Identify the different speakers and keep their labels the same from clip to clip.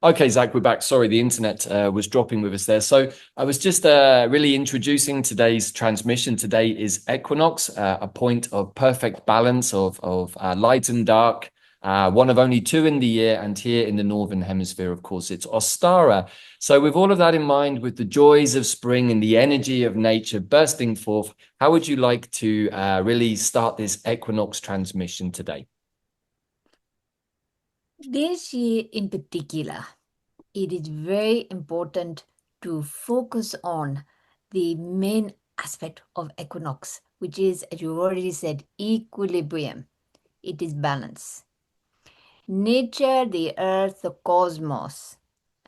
Speaker 1: Okay, Zac, we're back. Sorry, the internet was dropping with us there. So I was just really introducing today's transmission. Today is Equinox, a point of perfect balance of light and dark, one of only two in the year. And here in the Northern Hemisphere, of course, it's Ostara. So with all of that in mind, with the joys of spring and the energy of nature bursting forth, how would you like to really start this Equinox transmission today?
Speaker 2: This year in particular, it is very important to focus on the main aspect of equinox, which is, as you already said, equilibrium. It is balance. Nature, the earth, the cosmos,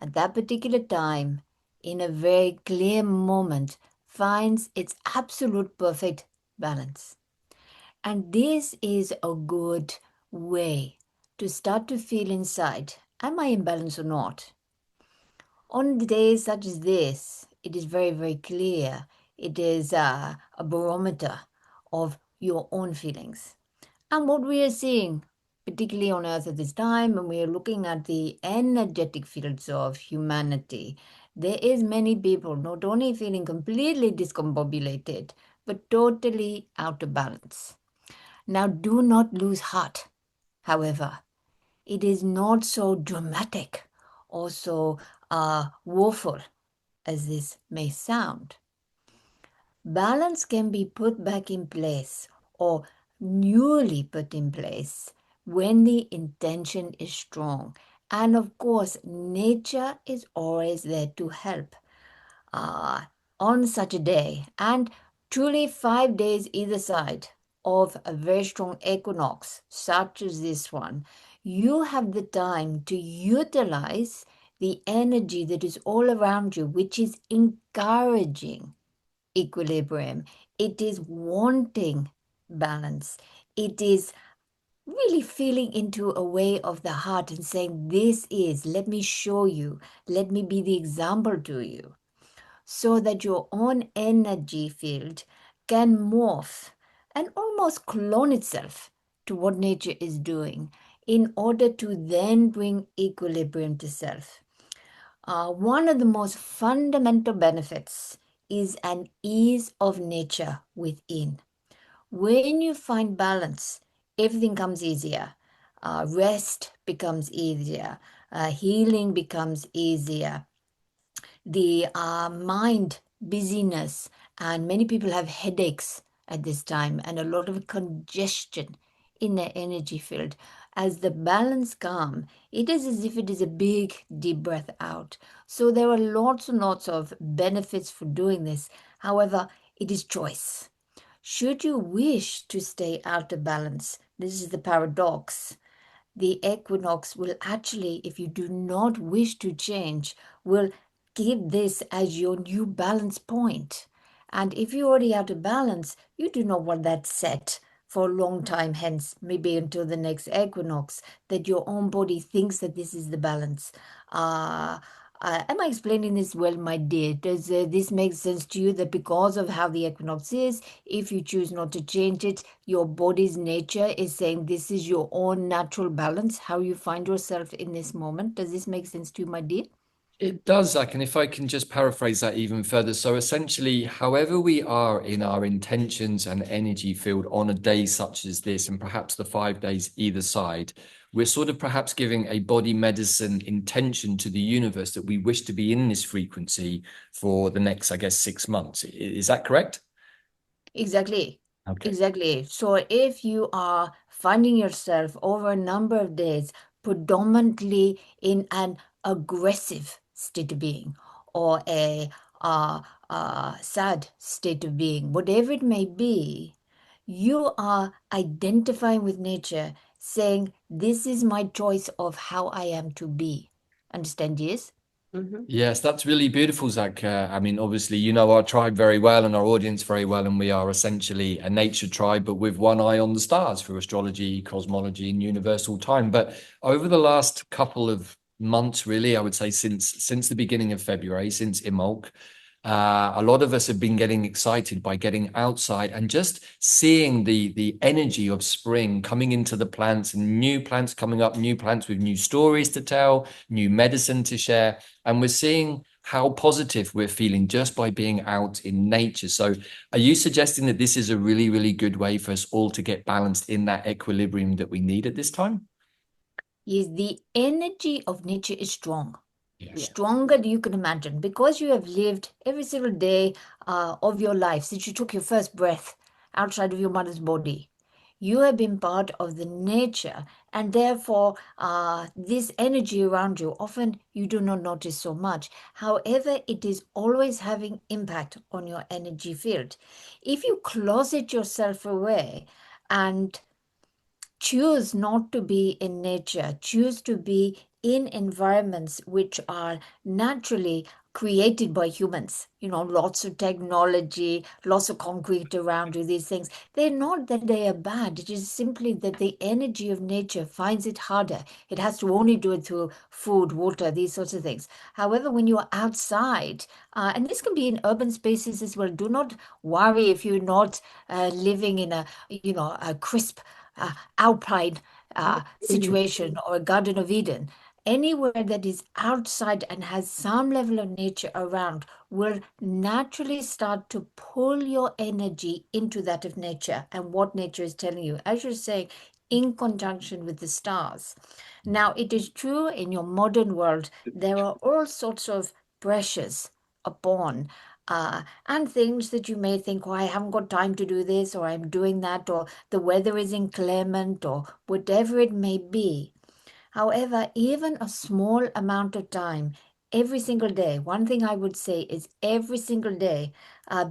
Speaker 2: at that particular time, in a very clear moment, finds its absolute perfect balance. And this is a good way to start to feel inside, am I in balance or not? On days such as this, it is very, very clear. It is a barometer of your own feelings. And what we are seeing, particularly on Earth at this time, when we are looking at the energetic fields of humanity, there is many people not only feeling completely discombobulated, but totally out of balance. Now, do not lose heart, however. It is not so dramatic or so woeful as this may sound. Balance can be put back in place or newly put in place when the intention is strong. And of course, nature is always there to help uh, on such a day. And truly, 5 days either side of a very strong equinox, such as this one, you have the time to utilize the energy that is all around you, which is encouraging equilibrium. It is wanting balance. It is really feeling into a way of the heart and saying, this is, let me show you, let me be the example to you, so that your own energy field can morph and almost clone itself to what nature is doing in order to then bring equilibrium to self. One of the most fundamental benefits is an ease of nature within. When you find balance, everything comes easier. Rest becomes easier. Healing becomes easier. The mind busyness, and many people have headaches at this time and a lot of congestion in their energy field. As the balance calm, it is as if it is a big deep breath out. So there are lots and lots of benefits for doing this. However, it is choice. Should you wish to stay out of balance, this is the paradox. The equinox will actually, if you do not wish to change, will give this as your new balance point. And if you're already out of balance, you do not want that set for a long time, hence maybe until the next equinox, that your own body thinks that this is the balance. Am I explaining this well, my dear? Does this make sense to you, that because of how the equinox is, if you choose not to change it, your body's nature is saying this is your own natural balance, how you find yourself in this moment? Does this make sense to you, my dear?
Speaker 1: It does, Zach, and if I can just paraphrase that even further. So essentially, however we are in our intentions and energy field on a day such as this, and perhaps the 5 days either side, we're sort of perhaps giving a body medicine intention to the universe that we wish to be in this frequency for the next, I guess, 6 months. Is that correct?
Speaker 2: Exactly.
Speaker 1: Okay.
Speaker 2: Exactly. So if you are finding yourself over a number of days predominantly in an aggressive state of being or a sad state of being, whatever it may be, you are identifying with nature, saying, this is my choice of how I am to be. Understand, yes?
Speaker 1: Yes, that's really beautiful, Zach. I mean, obviously, you know our tribe very well and our audience very well, and we are essentially a nature tribe, but with one eye on the stars for astrology, cosmology, and universal time. But over the last couple of months, really, I would say since the beginning of February, since Imulk, A lot of us have been getting excited by getting outside and just seeing the energy of spring coming into the plants, and new plants coming up, new plants with new stories to tell, new medicine to share. And we're seeing how positive we're feeling just by being out in nature. So are you suggesting that this is a really, really good way for us all to get balanced in that equilibrium that we need at this time?
Speaker 2: Yes, the energy of nature is strong.
Speaker 1: Yes.
Speaker 2: Stronger than you can imagine, because you have lived every single day of your life since you took your first breath outside of your mother's body. You have been part of the nature, and therefore this energy around you, often you do not notice so much. However, it is always having impact on your energy field. If you closet yourself away and choose not to be in nature, choose to be in environments which are naturally created by humans, lots of technology, lots of concrete around you, these things. They're not that they are bad. It is simply that the energy of nature finds it harder. It has to only do it through food, water, these sorts of things. However, when you're outside, and this can be in urban spaces as well, do not worry if you're not living in a crisp alpine situation or a Garden of Eden. Anywhere that is outside and has some level of nature around will naturally start to pull your energy into that of nature and what nature is telling you, as you're saying, in conjunction with the stars. Now, it is true in your modern world, there are all sorts of pressures upon and things that you may think, oh, I haven't got time to do this, or I'm doing that, or the weather is inclement, or whatever it may be. However, even a small amount of time every single day, one thing I would say is every single day,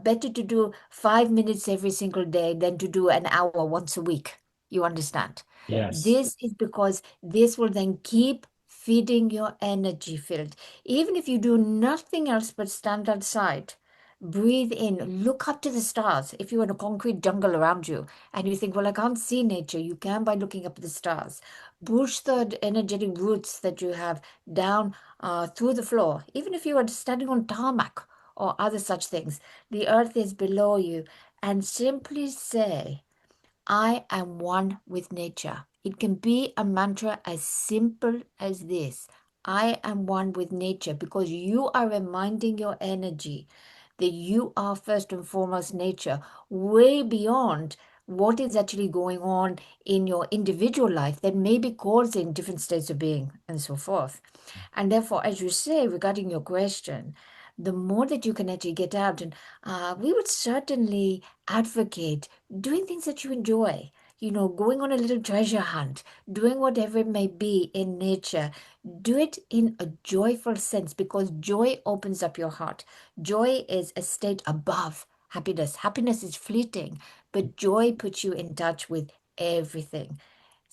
Speaker 2: better to do 5 minutes every single day than to do an hour once a week. You understand?
Speaker 1: Yes.
Speaker 2: This is because this will then keep feeding your energy field. Even if you do nothing else but stand outside, breathe in, look up to the stars. If you're in a concrete jungle around you and you think, well, I can't see nature, you can by looking up at the stars. Push the energetic roots that you have down through the floor. Even if you are standing on tarmac or other such things, the earth is below you. And simply say, I am one with nature. It can be a mantra as simple as this. I am one with nature, because you are reminding your energy that you are first and foremost nature, way beyond what is actually going on in your individual life that may be causing different states of being and so forth. And therefore, as you say, regarding your question, the more that you can actually get out, and we would certainly advocate doing things that you enjoy, going on a little treasure hunt, doing whatever it may be in nature. Do it in a joyful sense, because joy opens up your heart. Joy is a state above happiness. Happiness is fleeting, but joy puts you in touch with everything.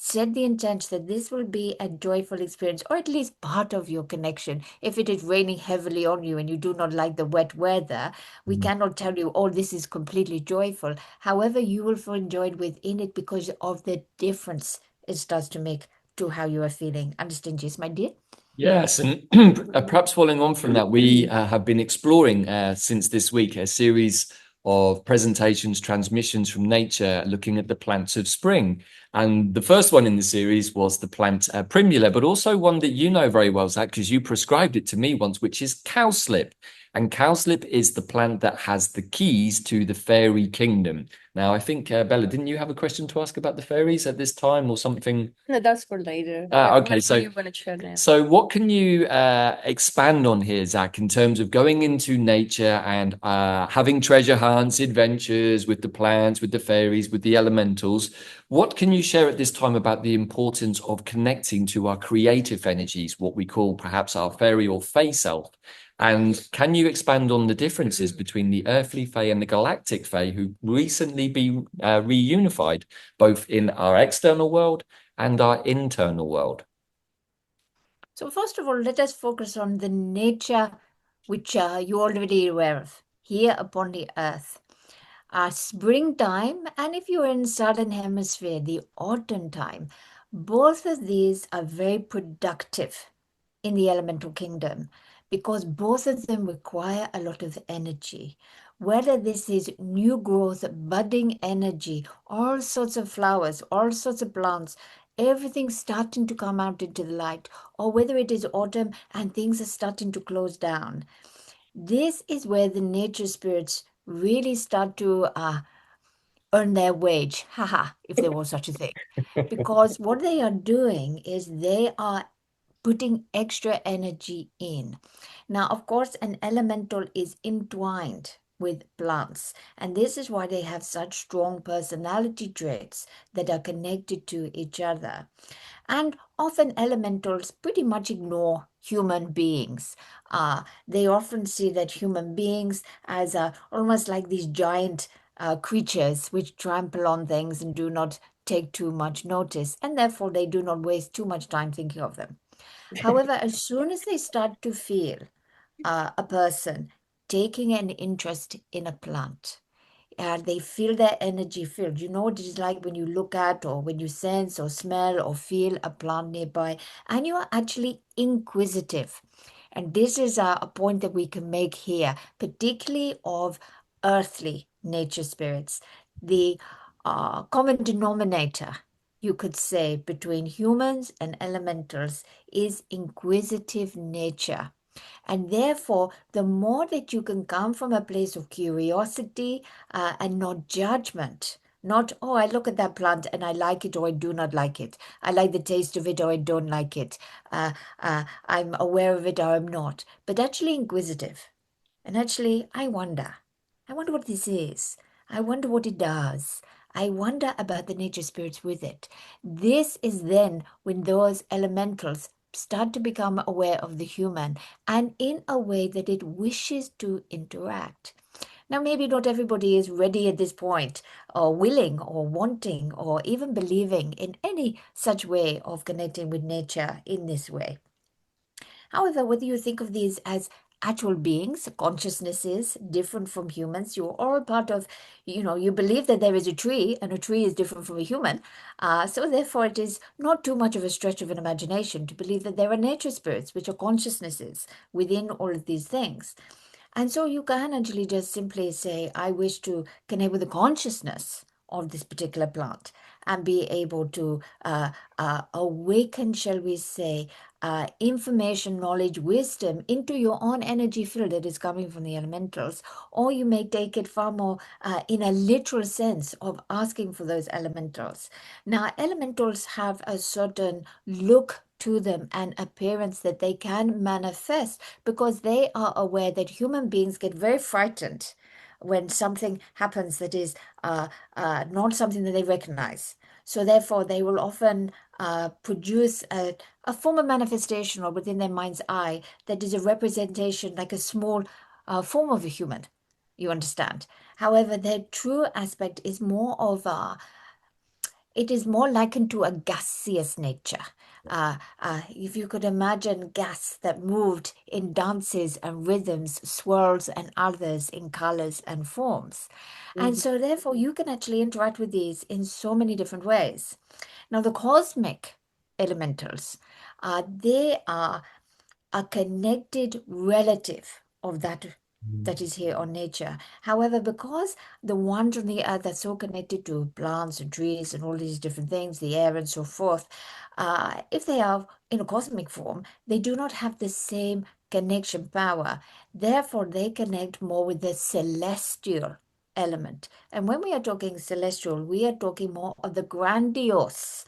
Speaker 2: Set the intent that this will be a joyful experience, or at least part of your connection. If it is raining heavily on you and you do not like the wet weather, we cannot tell you, oh, this is completely joyful. However, you will feel enjoyed within it because of the difference it starts to make to how you are feeling. Understand, Jess, my dear?
Speaker 1: Yes, and perhaps following on from that, we have been exploring since this week a series of presentations, transmissions from nature, looking at the plants of spring. And the first one in the series was the plant primula, but also one that you know very well, Zac, because you prescribed it to me once, which is cowslip. And cowslip is the plant that has the keys to the fairy kingdom. Now, I think, Bella, didn't you have a question to ask about the fairies at this time or something?
Speaker 3: No, that's for later.
Speaker 1: Okay,
Speaker 3: What
Speaker 1: so
Speaker 3: do you want to share now?
Speaker 1: so what can you expand on here, Zac, in terms of going into nature and having treasure hunts, adventures with the plants, with the fairies, with the elementals? What can you share at this time about the importance of connecting to our creative energies, what we call perhaps our fairy or fae self? And can you expand on the differences between the earthly fae and the galactic fae, who recently be reunified, both in our external world and our internal world?
Speaker 2: So first of all, let us focus on the nature which you're already aware of here upon the earth. Springtime, and if you're in southern hemisphere, the autumn time, both of these are very productive in the elemental kingdom, because both of them require a lot of energy. Whether this is new growth, budding energy, all sorts of flowers, all sorts of plants, everything starting to come out into the light, or whether it is autumn and things are starting to close down. This is where the nature spirits really start to earn their wage, haha, if there was such a thing. Because what they are doing is they are putting extra energy in. Now, of course, an elemental is entwined with plants, and this is why they have such strong personality traits that are connected to each other. And often elementals pretty much ignore human beings. They often see that human beings as almost like these giant creatures which trample on things and do not take too much notice, and therefore they do not waste too much time thinking of them. However, as soon as they start to feel a person taking an interest in a plant, they feel their energy filled. You know what it is like when you look at or when you sense or smell or feel a plant nearby, and you are actually inquisitive. And this is a point that we can make here, particularly of earthly nature spirits. The common denominator, you could say, between humans and elementals is inquisitive nature. And therefore, the more that you can come from a place of curiosity and not judgment, not, oh, I look at that plant and I like it or I do not like it. I like the taste of it or I don't like it. I'm aware of it or I'm not. But actually inquisitive. And actually, I wonder. I wonder what this is. I wonder what it does. I wonder about the nature spirits with it. This is then when those elementals start to become aware of the human and in a way that it wishes to interact. Now, maybe not everybody is ready at this point, or willing, or wanting, or even believing in any such way of connecting with nature in this way. However, whether you think of these as actual beings, consciousnesses different from humans, you're all part of, you believe that there is a tree and a tree is different from a human. So therefore, it is not too much of a stretch of an imagination to believe that there are nature spirits, which are consciousnesses within all of these things. And so you can actually just simply say, I wish to connect with the consciousness of this particular plant and be able to awaken, shall we say, information, knowledge, wisdom into your own energy field that is coming from the elementals. Or you may take it far more in a literal sense of asking for those elementals. Now, elementals have a certain look to them and appearance that they can manifest because they are aware that human beings get very frightened when something happens that is not something that they recognize. So therefore, they will often produce a form of manifestation or within their mind's eye that is a representation like a small form of a human. You understand? However, their true aspect is more of it is more likened to a gaseous nature. If you could imagine gas that moved in dances and rhythms, swirls and others in colors and forms. And so therefore you can actually interact with these in so many different ways. Now the cosmic elementals, they are a connected relative of that is here on nature. However, because the ones on the earth are so connected to plants and trees and all these different things, the air and so forth, if they are in a cosmic form, they do not have the same connection power. Therefore, they connect more with the celestial element. And when we are talking celestial, we are talking more of the grandiose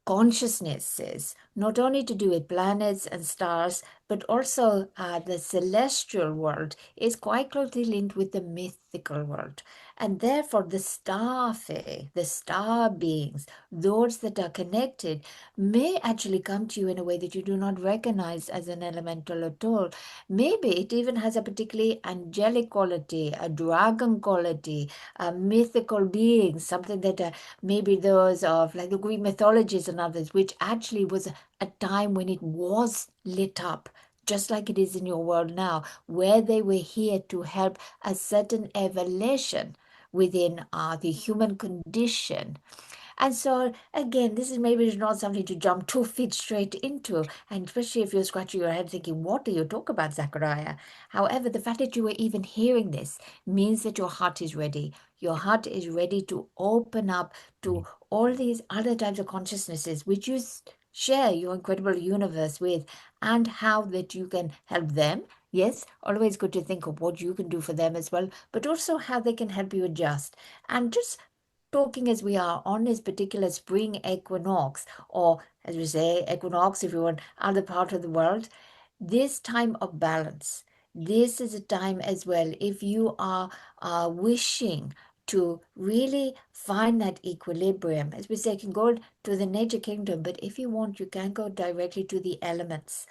Speaker 2: consciousnesses, not only to do with planets and stars, but also the celestial world is quite closely linked with the mythical world. And therefore, the star fae, the star beings, those that are connected, may actually come to you in a way that you do not recognize as an elemental at all. Maybe it even has a particularly angelic quality, a dragon quality, a mythical being, something that maybe those of like the Greek mythologies and others, which actually was a time when it was lit up, just like it is in your world now, where they were here to help a certain evolution within the human condition. And so, again, this is maybe not something to jump 2 feet straight into, and especially if you're scratching your head thinking, what do you talk about, Zachariah? However, the fact that you were even hearing this means that your heart is ready. Your heart is ready to open up to all these other types of consciousnesses, which you share your incredible universe with, and how that you can help them. Yes, always good to think of what you can do for them as well, but also how they can help you adjust. And just talking as we are on this particular spring equinox, or as we say, equinox if you're in other part of the world, this time of balance, this is a time as well, if you are wishing to really find that equilibrium, as we say, you can go to the nature kingdom, but if you want, you can go directly to the elements.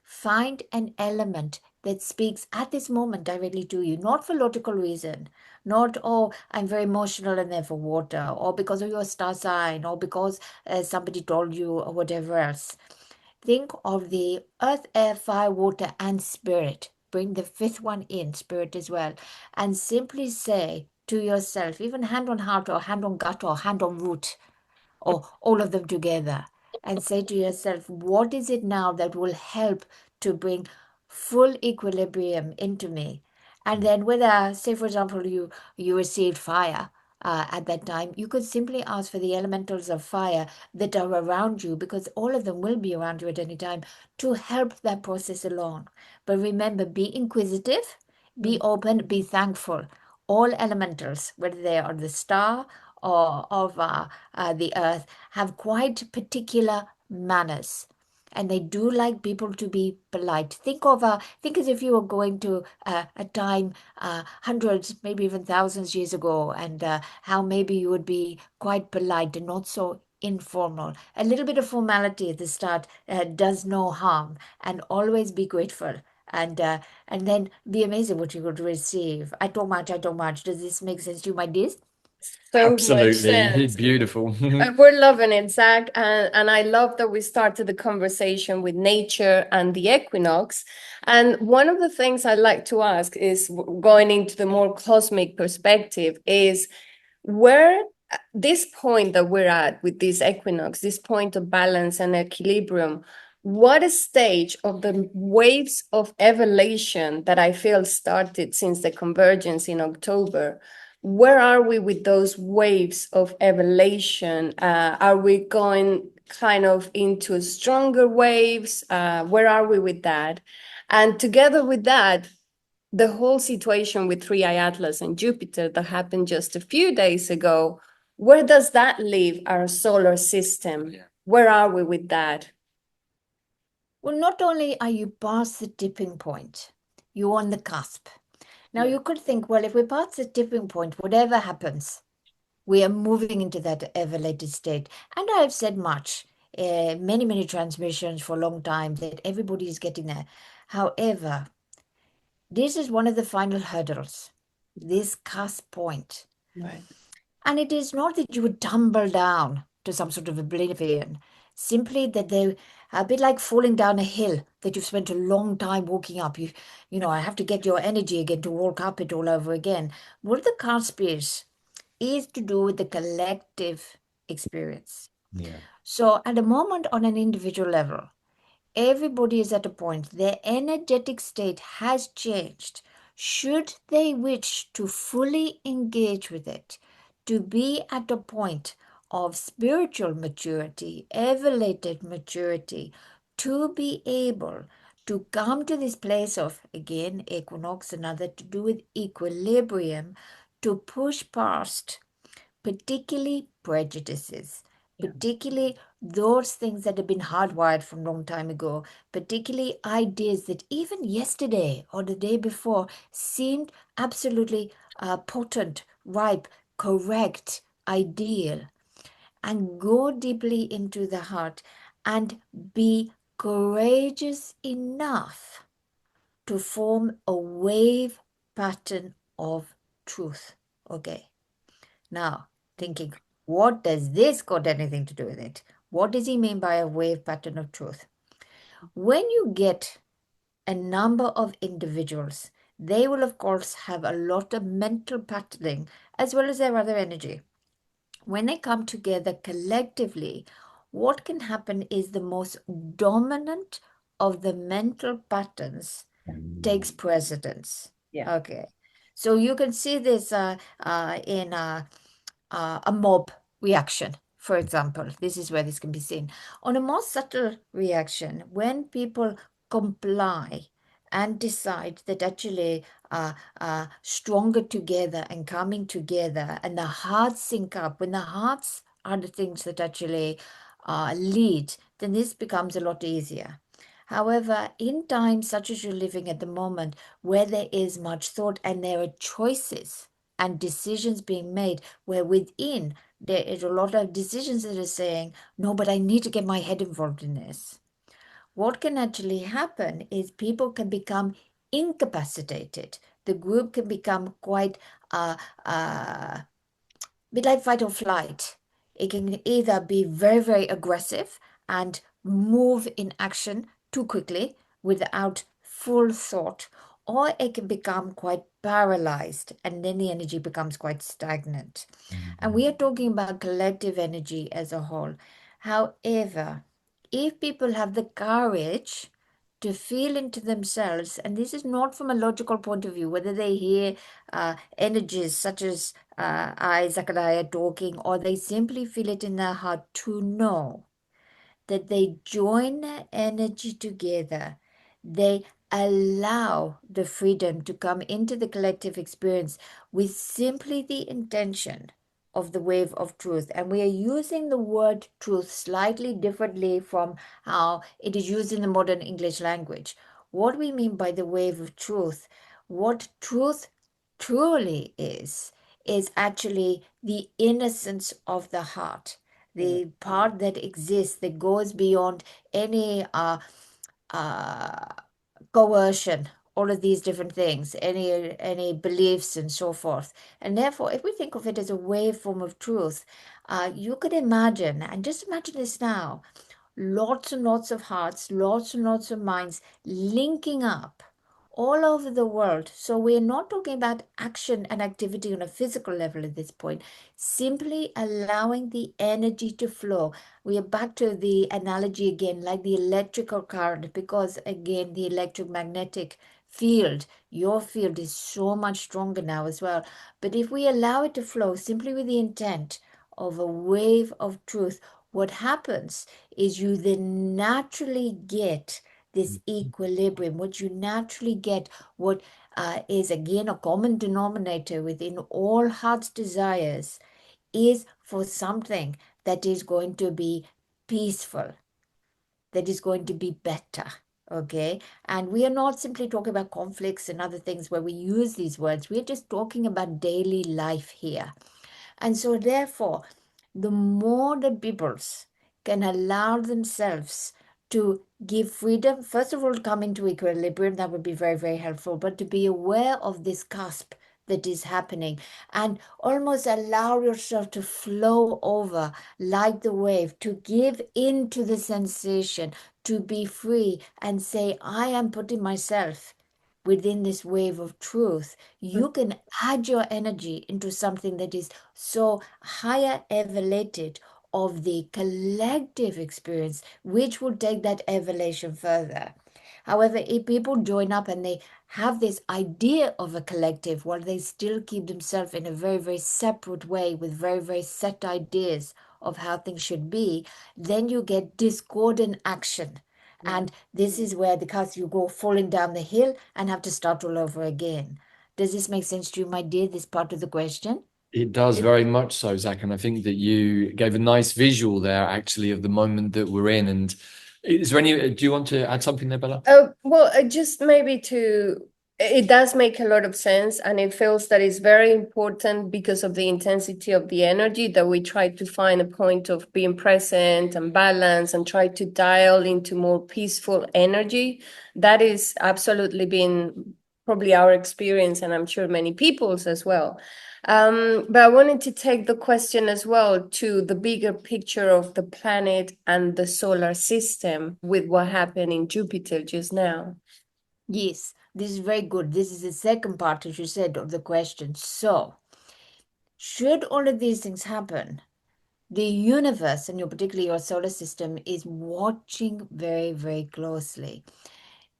Speaker 2: Find an element that speaks at this moment directly to you, not for logical reason, not, oh, I'm very emotional and therefore water, or because of your star sign, or because somebody told you, or whatever else. Think of the earth, air, fire, water, and spirit. Bring the fifth one in, spirit as well, and simply say to yourself, even hand on heart, or hand on gut, or hand on root, or all of them together, and say to yourself, what is it now that will help to bring full equilibrium into me? And then whether, say for example, you received fire at that time, you could simply ask for the elementals of fire that are around you, because all of them will be around you at any time, to help that process along. But remember, be inquisitive, be open, be thankful. All elementals, whether they are the star or of the earth, have quite particular manners, and they do like people to be polite. Think as if you were going to a time hundreds, maybe even thousands years ago, and how maybe you would be quite polite and not so informal. A little bit of formality at the start does no harm, and always be grateful. And then be amazed at what you could receive. I talk much. Does this make sense to you, my dears?
Speaker 3: So much
Speaker 1: Absolutely.
Speaker 3: sense.
Speaker 1: Beautiful.
Speaker 3: We're loving it, Zac, and I love that we started the conversation with nature and the equinox. And one of the things I like to ask is, going into the more cosmic perspective, is where this point that we're at with this equinox, this point of balance and equilibrium, what a stage of the waves of evolution that I feel started since the convergence in October. Where are we with those waves of evolution? Are we going kind of into stronger waves? Where are we with that? And together with that, the whole situation with 3i Atlas and Jupiter that happened just a few days ago, where does that leave our solar system?
Speaker 1: Yeah.
Speaker 3: Where are we with that?
Speaker 2: Well, not only are you past the tipping point, you're on the cusp. Now, you could think, well, if we're past the tipping point, whatever happens, we are moving into that elevated state. And I've said much, many transmissions for a long time, that everybody is getting there. However, this is one of the final hurdles, this cusp point.
Speaker 3: Right.
Speaker 2: And it is not that you would tumble down to some sort of oblivion, simply that they're a bit like falling down a hill that you've spent a long time walking up. You know, I have to get your energy again to walk up it all over again. What the cusp is to do with the collective experience.
Speaker 1: Yeah.
Speaker 2: So at the moment, on an individual level, everybody is at a point, their energetic state has changed. Should they wish to fully engage with it, to be at a point of spiritual maturity, elevated maturity, to be able to come to this place of, again, equinox, another to do with equilibrium, to push past particularly prejudices, particularly those things that have been hardwired from a long time ago, particularly ideas that even yesterday or the day before seemed absolutely potent, ripe, correct, ideal, and go deeply into the heart and be courageous enough to form a wave pattern of truth. Okay. Now, thinking, what does this got anything to do with it? What does he mean by a wave pattern of truth? When you get a number of individuals, they will, of course, have a lot of mental patterning as well as their other energy. when they come together collectively, what can happen is the most dominant of the mental patterns takes precedence.
Speaker 3: Yeah.
Speaker 2: Okay. So you can see this in a mob reaction, for example. This is where this can be seen. On a more subtle reaction, when people comply and decide that actually stronger together and coming together, and the hearts sync up, when the hearts are the things that actually lead, then this becomes a lot easier. However, in times such as you're living at the moment, where there is much thought and there are choices and decisions being made, where within there is a lot of decisions that are saying, no, but I need to get my head involved in this. What can actually happen is people can become incapacitated. The group can become quite bit like fight or flight. It can either be very, very aggressive and move in action too quickly without full thought, or it can become quite paralyzed and then the energy becomes quite stagnant. And we are talking about collective energy as a whole. However, if people have the courage to feel into themselves, and this is not from a logical point of view, whether they hear energies such as I, Zachariah, talking, or they simply feel it in their heart to know that they join their energy together, they allow the freedom to come into the collective experience with simply the intention of the wave of truth. And we are using the word truth slightly differently from how it is used in the modern English language. What we mean by the wave of truth, what truth truly is actually the innocence of the heart, the part that exists, that goes beyond any coercion, all of these different things, any beliefs and so forth. And therefore, if we think of it as a waveform of truth, you could imagine, and just imagine this now, lots and lots of hearts, lots and lots of minds linking up all over the world. So we're not talking about action and activity on a physical level at this point, simply allowing the energy to flow. We are back to the analogy again, like the electrical current, because again, the electromagnetic field, your field is so much stronger now as well. But if we allow it to flow simply with the intent of a wave of truth, what happens is you then naturally get this equilibrium. What you naturally get, what is again a common denominator within all heart's desires, is for something that is going to be peaceful, that is going to be better. Okay. And we are not simply talking about conflicts and other things where we use these words. We're just talking about daily life here. And so therefore, the more the peoples can allow themselves to give freedom, first of all, to come into equilibrium, that would be very, very helpful, but to be aware of this cusp that is happening and almost allow yourself to flow over like the wave, to give into the sensation, to be free and say, I am putting myself within this wave of truth. You can add your energy into something that is so higher elevated of the collective experience, which will take that elevation further. However, if people join up and they have this idea of a collective while they still keep themselves in a very, very separate way with very, very set ideas of how things should be, then you get discordant action. And this is where you go falling down the hill and have to start all over again. Does this make sense to you, my dear, this part of the question?
Speaker 1: It does very much so, Zac. And I think that you gave a nice visual there, actually, of the moment that we're in. And is there any, do you want to add something there, Bella?
Speaker 3: Well, just maybe it does make a lot of sense, and it feels that it's very important because of the intensity of the energy that we try to find a point of being present and balance and try to dial into more peaceful energy. That is absolutely been probably our experience, and I'm sure many people's as well. But I wanted to take the question as well to the bigger picture of the planet and the solar system with what happened in Jupiter just now.
Speaker 2: Yes, this is very good. This is the second part, as you said, of the question. So, should all of these things happen, the universe, and particularly your solar system, is watching very, very closely.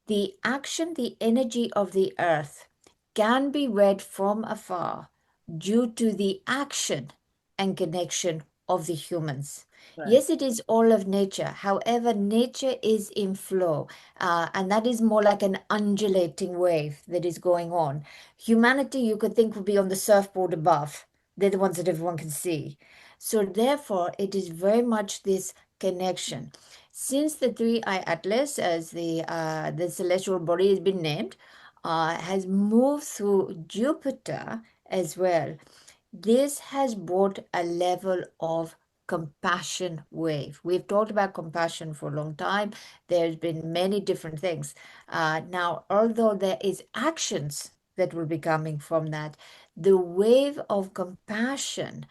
Speaker 2: The action, the energy of the earth can be read from afar due to the action and connection of the humans.
Speaker 3: Right.
Speaker 2: Yes, it is all of nature. However, nature is in flow, and that is more like an undulating wave that is going on. Humanity, you could think, would be on the surfboard above. They're the ones that everyone can see. So, therefore, it is very much this connection. Since the three-eye atlas, as the celestial body has been named, has moved through Jupiter as well, this has brought a level of compassion wave. We've talked about compassion for a long time. There's been many different things. Now, although there is actions that will be coming from that, the wave of compassion,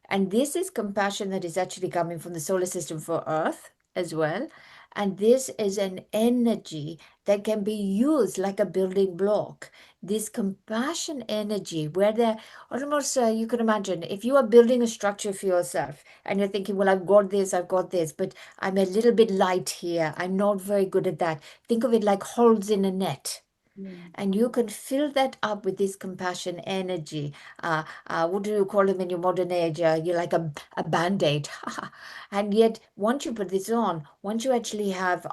Speaker 2: and this is compassion that is actually coming from the solar system for Earth as well. And this is an energy that can be used like a building block. This compassion energy, where there almost, you can imagine if you are building a structure for yourself and you're thinking, well, I've got this, but I'm a little bit light here. I'm not very good at that. Think of it like holes in a net. And you can fill that up with this compassion energy. What do you call them in your modern age? You're like a band-aid. And yet, once you put this on, once you actually have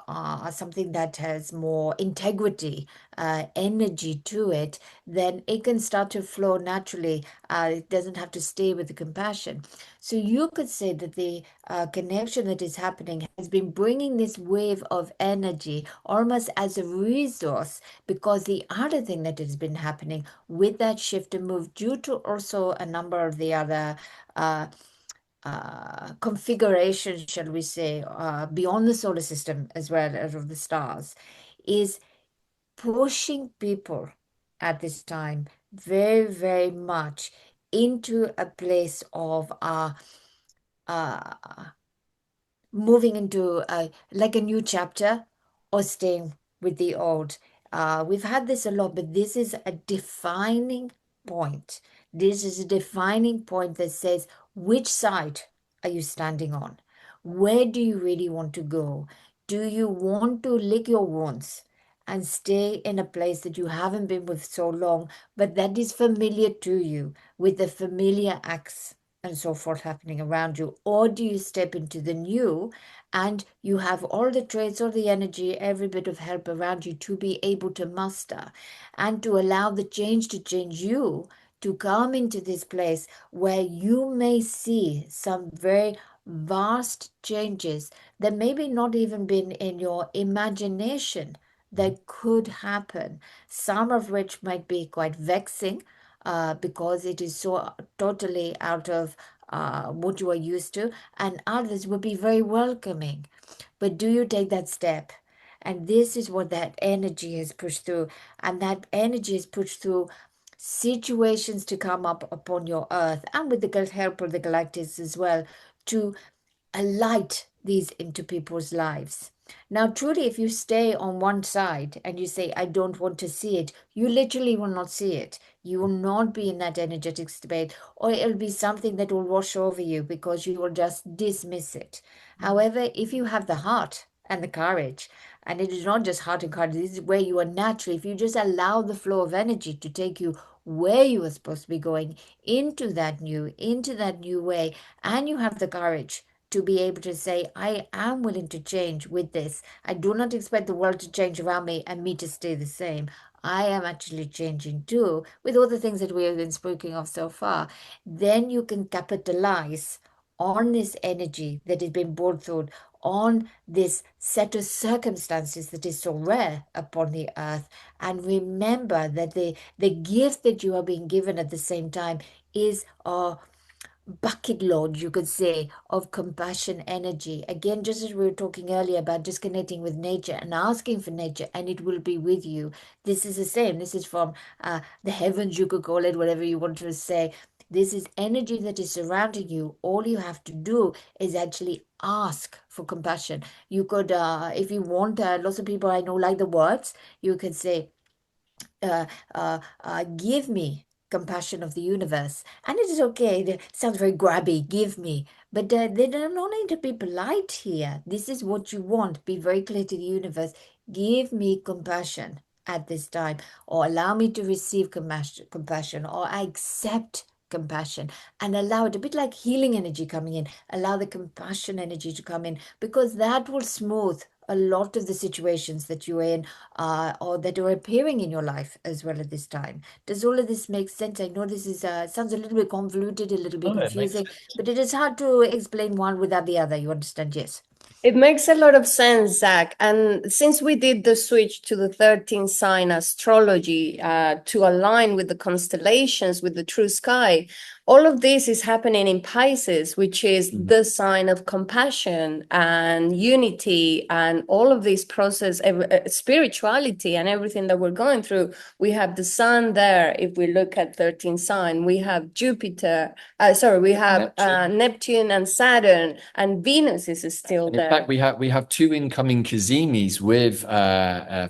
Speaker 2: something that has more integrity, energy to it, then it can start to flow naturally. It doesn't have to stay with the compassion. So you could say that the connection that is happening has been bringing this wave of energy almost as a resource, because the other thing that has been happening with that shift and move, due to also a number of the other configurations, shall we say, beyond the solar system as well as of the stars, is pushing people at this time very, very much into a place of moving into like a new chapter or staying with the old. We've had this a lot, but this is a defining point. This is a defining point that says, which side are you standing on? Where do you really want to go? Do you want to lick your wounds and stay in a place that you haven't been with so long, but that is familiar to you, with the familiar acts and so forth happening around you? Or do you step into the new and you have all the traits, all the energy, every bit of help around you to be able to master and to allow the change to change you, to come into this place where you may see some very vast changes that maybe not even been in your imagination that could happen, some of which might be quite vexing, because it is so totally out of what you are used to, and others would be very welcoming. But do you take that step? And this is what that energy has pushed through, and that energy has pushed through situations to come up upon your earth, and with the help of the galactics as well, to alight these into people's lives. Now, truly, if you stay on one side and you say, I don't want to see it, you literally will not see it. You will not be in that energetic state, or it'll be something that will wash over you because you will just dismiss it. However, if you have the heart and the courage, and it is not just heart and courage, this is where you are naturally, if you just allow the flow of energy to take you where you are supposed to be going, into that new way, and you have the courage to be able to say, I am willing to change with this. I do not expect the world to change around me and me to stay the same. I am actually changing too, with all the things that we have been speaking of so far. Then you can capitalize on this energy that has been brought through, on this set of circumstances that is so rare upon the earth. And remember that the gift that you are being given at the same time is bucket load, you could say, of compassion energy. Again, just as we were talking earlier about disconnecting with nature and asking for nature, and it will be with you. This is the same. This is from the heavens, you could call it, whatever you want to say. This is energy that is surrounding you. All you have to do is actually ask for compassion. You could, if you want, lots of people I know like the words, you could say, give me compassion of the universe. And it is okay. It sounds very grabby, give me. But they don't need to be polite here. This is what you want. Be very clear to the universe. Give me compassion at this time, or allow me to receive compassion, or I accept compassion, and allow it, a bit like healing energy coming in, allow the compassion energy to come in, because that will smooth a lot of the situations that you're in, or that are appearing in your life as well at this time. Does all of this make sense? I know this is sounds a little bit convoluted, a little bit
Speaker 1: No, it makes
Speaker 2: confusing, but it is hard to explain one without the other. You understand? Yes.
Speaker 3: It makes a lot of sense, Zac. And since we did the switch to the 13th sign astrology to align with the constellations, with the true sky, all of this is happening in Pisces, which is the sign of compassion and unity and all of this process, spirituality and everything that we're going through. We have the sun there. If we look at 13th sign, we have we have Neptune and Saturn, and Venus is still
Speaker 1: and
Speaker 3: there.
Speaker 1: in fact, we have two incoming Kazimis with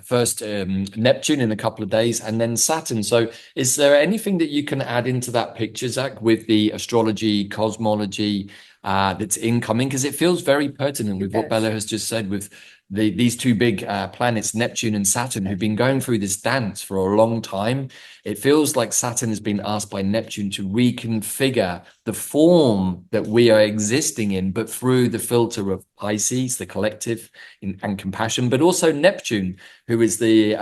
Speaker 1: first Neptune in a couple of days, and then Saturn. So, is there anything that you can add into that picture, Zac, with the astrology, cosmology that's incoming? Because it feels very pertinent with what Bella has just said, with these two big planets, Neptune and Saturn, who've been going through this dance for a long time. It feels like Saturn has been asked by Neptune to reconfigure the form that we are existing in, but through the filter of Pisces, the collective, and compassion, but also Neptune, who is the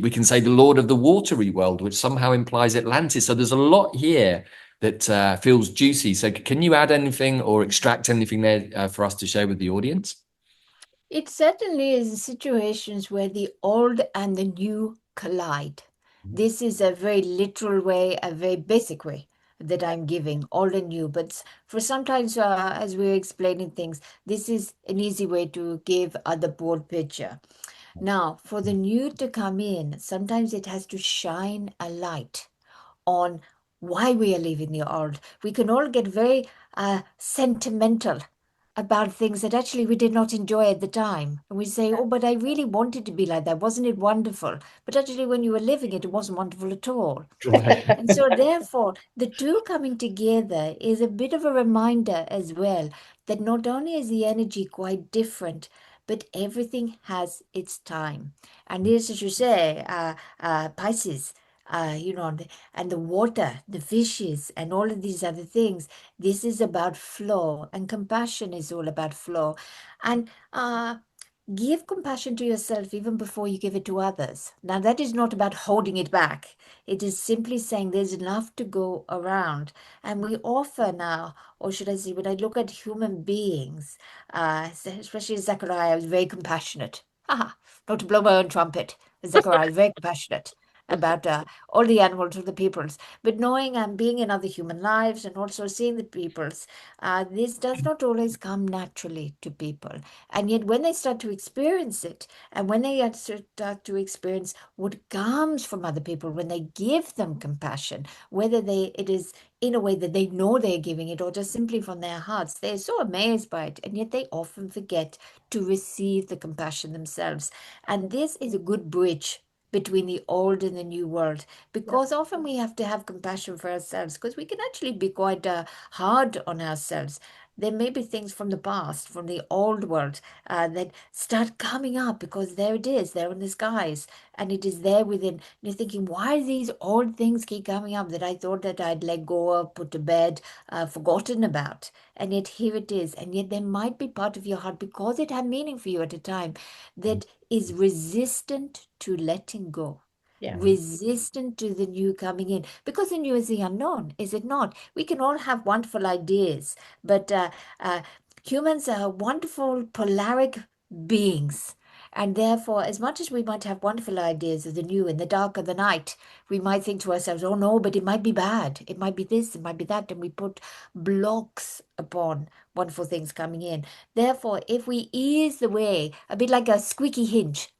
Speaker 1: we can say the lord of the watery world, which somehow implies Atlantis. So there's a lot here that feels juicy. So can you add anything or extract anything there for us to share with the audience?
Speaker 2: It certainly is situations where the old and the new collide. This is a very literal way, a very basic way that I'm giving, old and new. But for sometimes, as we're explaining things, this is an easy way to give the broad picture. Now, for the new to come in, sometimes it has to shine a light on why we are leaving the old. We can all get very sentimental about things that actually we did not enjoy at the time. And we say, oh, but I really wanted to be like that. Wasn't it wonderful? But actually, when you were living it, it wasn't wonderful at all. And so therefore, the two coming together is a bit of a reminder as well that not only is the energy quite different, but everything has its time. And this, as you say, Pisces, and the water, the fishes, and all of these other things. This is about flow, and compassion is all about flow. And give compassion to yourself even before you give it to others. Now, that is not about holding it back. It is simply saying there's enough to go around. And we offer now, or should I say, when I look at human beings, especially Zachariah, was very compassionate. Not to blow my own trumpet. Zachariah is very compassionate about all the animals of the peoples. But knowing and being in other human lives and also seeing the peoples, this does not always come naturally to people. And yet when they start to experience it, and when they start to experience what comes from other people, when they give them compassion, whether it is in a way that they know they're giving it or just simply from their hearts, they're so amazed by it. And yet they often forget to receive the compassion themselves. And this is a good bridge between the old and the new world, because often we have to have compassion for ourselves, because we can actually be quite hard on ourselves. There may be things from the past, from the old world, that start coming up, because there it is, there in the skies, and it is there within. And you're thinking, why do these old things keep coming up that I thought that I'd let go of, put to bed, forgotten about? And yet here it is. And yet there might be part of your heart, because it had meaning for you at a time, that is resistant to letting go. Resistant to the new coming in, because the new is the unknown, is it not? We can all have wonderful ideas, but humans are wonderful polaric beings. And therefore, as much as we might have wonderful ideas of the new in the dark of the night, we might think to ourselves, oh no, but it might be bad. It might be this, it might be that. And we put blocks upon wonderful things coming in. Therefore, if we ease the way, a bit like a squeaky hinge,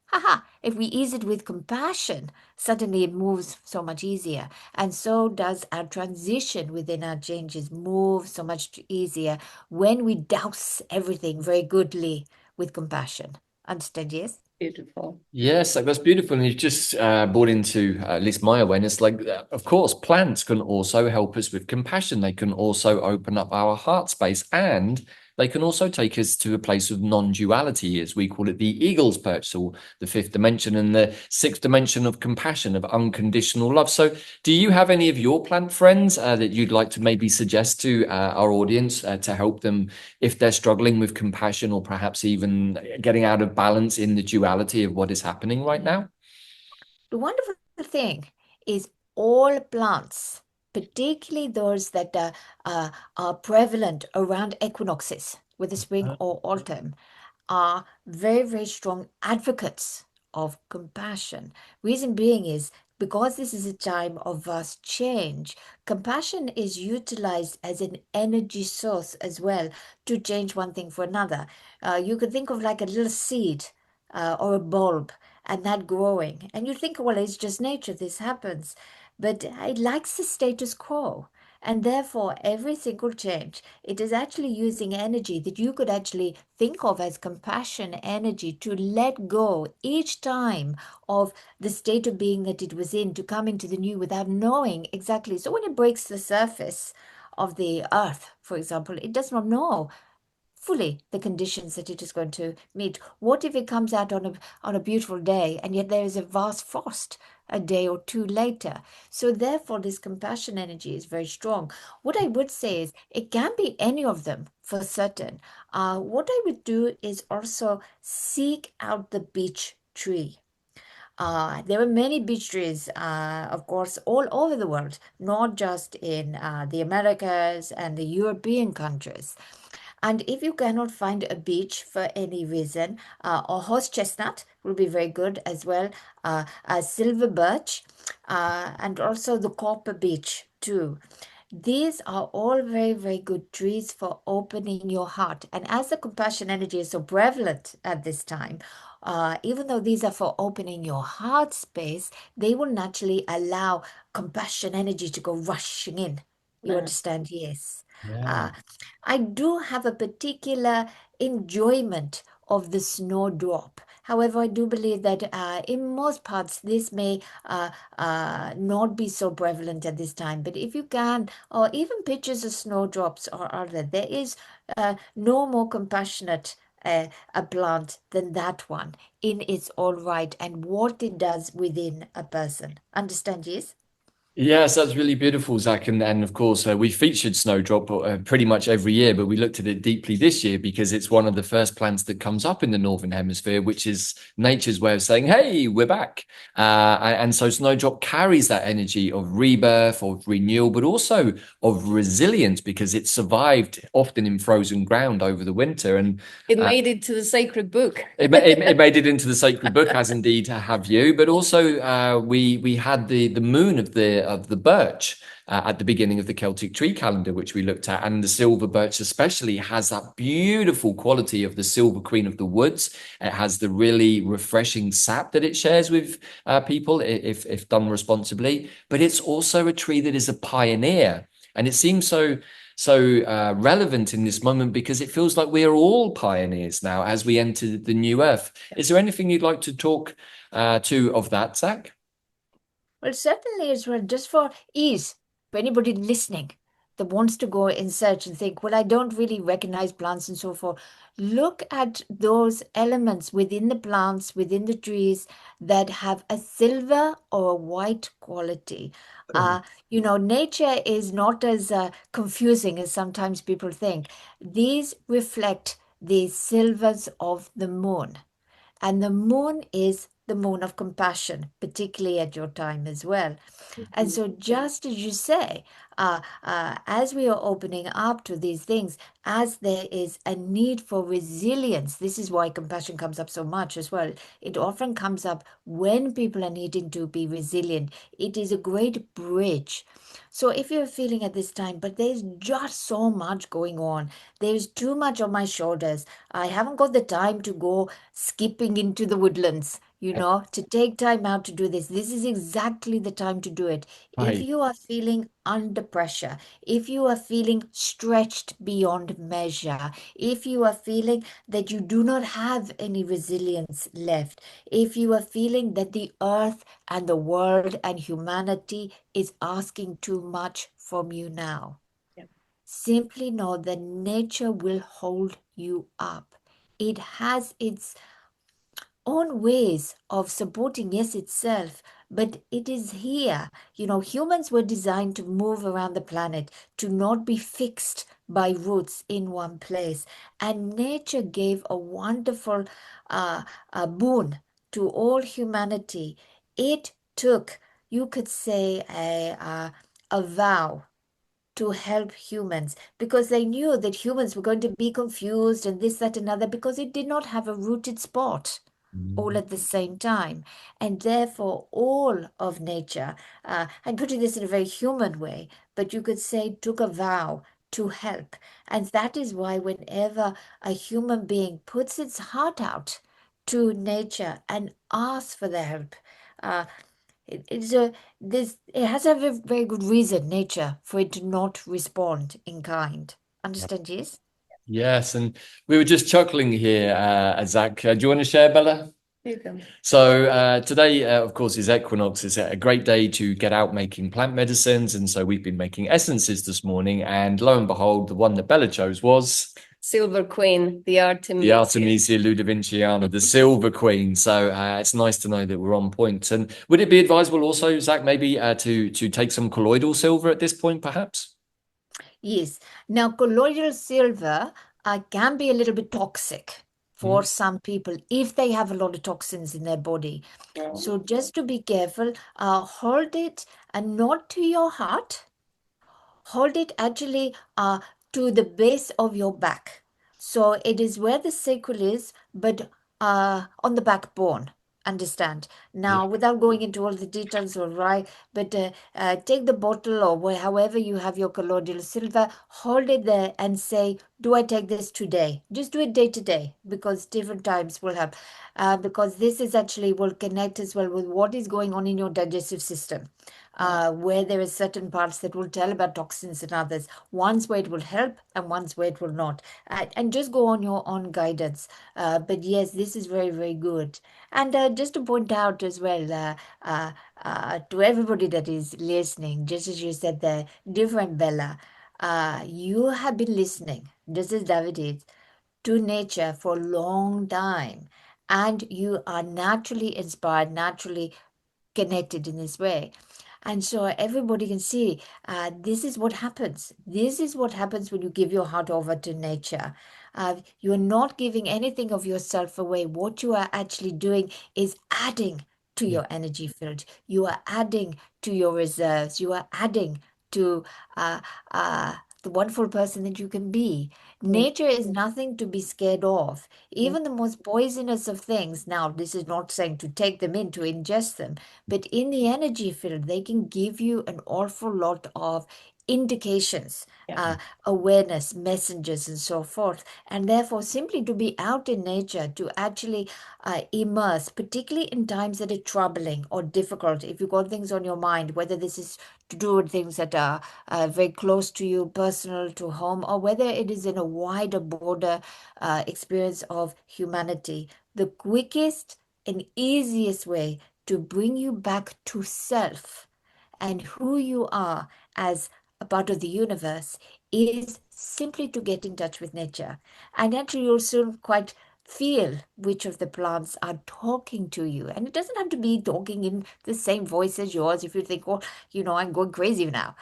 Speaker 2: if we ease it with compassion, suddenly it moves so much easier. And so does our transition within our changes move so much easier when we douse everything very goodly with compassion. Understand, yes?
Speaker 3: Beautiful.
Speaker 1: Yes, like that's beautiful. And you've just brought into at least my awareness, like, of course, plants can also help us with compassion. They can also open up our heart space, and they can also take us to a place of non-duality, as we call it, the eagle's perch, or the fifth dimension, and the sixth dimension of compassion, of unconditional love. So, do you have any of your plant friends that you'd like to maybe suggest to our audience to help them if they're struggling with compassion, or perhaps even getting out of balance in the duality of what is happening right now?
Speaker 2: The wonderful thing is all plants, particularly those that are prevalent around equinoxes, whether spring or autumn, are very, very strong advocates of compassion. Reason being is because this is a time of vast change, compassion is utilized as an energy source as well to change one thing for another. You could think of like a little seed or a bulb and that growing. And you think, well, it's just nature, this happens. But it likes the status quo. And therefore, every single change, it is actually using energy that you could actually think of as compassion energy to let go each time of the state of being that it was in to come into the new without knowing exactly. So when it breaks the surface of the earth, for example, it does not know fully the conditions that it is going to meet. What if it comes out on a beautiful day and yet there is a vast frost a day or two later? So therefore, this compassion energy is very strong. What I would say is it can be any of them for certain. What I would do is also seek out the beech tree. There are many beech trees, of course, all over the world, not just in the Americas and the European countries. And if you cannot find a beech for any reason, or horse chestnut will be very good as well, silver birch, and also the copper beech too. These are all very, very good trees for opening your heart. And as the compassion energy is so prevalent at this time, even though these are for opening your heart space, they will naturally allow compassion energy to go rushing in. You
Speaker 3: Yeah.
Speaker 2: understand? Yes.
Speaker 1: Yeah.
Speaker 2: Uh, I do have a particular enjoyment of the snowdrop. However, I do believe that in most parts this may not be so prevalent at this time. But if you can, or even pictures of snowdrops or other, there is no more compassionate a plant than that one in its all right and what it does within a person. Understand, yes?
Speaker 1: Yes, that's really beautiful, Zach. And of course, we featured Snowdrop pretty much every year, but we looked at it deeply this year because it's one of the first plants that comes up in the Northern Hemisphere, which is nature's way of saying, hey, we're back. And so Snowdrop carries that energy of rebirth, of renewal, but also of resilience because it survived often in frozen ground over the winter. And
Speaker 3: It made it to the sacred book.
Speaker 1: it made it into the sacred book, as indeed have you. But also, we had the moon of the birch at the beginning of the Celtic tree calendar, which we looked at, and the silver birch especially has that beautiful quality of the silver queen of the woods. It has the really refreshing sap that it shares with people if done responsibly. But it's also a tree that is a pioneer, and it seems so relevant in this moment because it feels like we are all pioneers now as we enter the new earth. Is there anything you'd like to talk to of that, Zac?
Speaker 2: Well, certainly as well, just for ease, for anybody listening that wants to go in search and think, well, I don't really recognize plants and so forth. Look at those elements within the plants, within the trees that have a silver or a white quality. Nature is not as confusing as sometimes people think. These reflect the silvers of the moon. And the moon is the moon of compassion, particularly at your time as well. And so, just as you say, as we are opening up to these things, as there is a need for resilience, this is why compassion comes up so much as well. It often comes up when people are needing to be resilient. It is a great bridge. So, if you're feeling at this time, but there's just so much going on, there's too much on my shoulders, I haven't got the time to go skipping into the woodlands. to take time out to do this. This is exactly the time to do it. If
Speaker 1: Right.
Speaker 2: you are feeling under pressure, if you are feeling stretched beyond measure, if you are feeling that you do not have any resilience left, if you are feeling that the earth and the world and humanity is asking too much from you now,
Speaker 3: Yeah.
Speaker 2: simply know that nature will hold you up. It has its own ways of supporting, yes, itself, but it is here. Humans were designed to move around the planet, to not be fixed by roots in one place. And nature gave a wonderful boon to all humanity. It took, you could say, a vow to help humans, because they knew that humans were going to be confused and this, that, another, because it did not have a rooted spot all at the same time. And therefore, all of nature, I'm putting this in a very human way, but you could say took a vow to help. And that is why whenever a human being puts its heart out to nature and asks for the help, uh, it has a very good reason, nature, for it to not respond in kind. Understand, yes?
Speaker 1: Yes, and we were just chuckling here, Zac. Do you want to share, Bella?
Speaker 3: You can.
Speaker 1: So today, of course, is Equinox. It's a great day to get out making plant medicines, and so we've been making essences this morning. And lo and behold, the one that Bella chose was
Speaker 3: Silver Queen, the Artemisia.
Speaker 1: the Artemisia ludovinciana, the Silver Queen. So it's nice to know that we're on point. And would it be advisable also, Zac, maybe to take some colloidal silver at this point, perhaps?
Speaker 2: Yes. Now, colloidal silver can be a little bit toxic for some people if they have a lot of toxins in their body. So just to be careful, hold it and not to your heart. Hold it actually to the base of your back. So it is where the sacral is, but on the backbone. Understand? Now, without going into all the details, all right, but take the bottle or however you have your colloidal silver, hold it there and say, do I take this today? Just do it day to day, because different times will have, because this is actually will connect as well with what is going on in your digestive system. Where there are certain parts that will tell about toxins and others. One's where it will help and one's where it will not. And just go on your own guidance. But yes, this is very, very good. And just to point out as well, to everybody that is listening, just as you said there, different Bella, you have been listening, just as David is, to nature for a long time. And you are naturally inspired, naturally connected in this way. And so everybody can see this is what happens. This is what happens when you give your heart over to nature. You're not giving anything of yourself away. What you are actually doing is adding to your energy field. You are adding to your reserves. You are adding to uh, the wonderful person that you can be. Nature is nothing to be scared of. Even the most poisonous of things, now, this is not saying to take them in, to ingest them, but in the energy field, they can give you an awful lot of indications, awareness, messengers, and so forth. And therefore, simply to be out in nature, to actually immerse, particularly in times that are troubling or difficult, if you've got things on your mind, whether this is to do with things that are very close to you, personal to home, or whether it is in a wider, broader experience of humanity, the quickest and easiest way to bring you back to self and who you are as a part of the universe is simply to get in touch with nature. And actually, you'll soon quite feel which of the plants are talking to you. And it doesn't have to be talking in the same voice as yours if you think, oh, I'm going crazy now.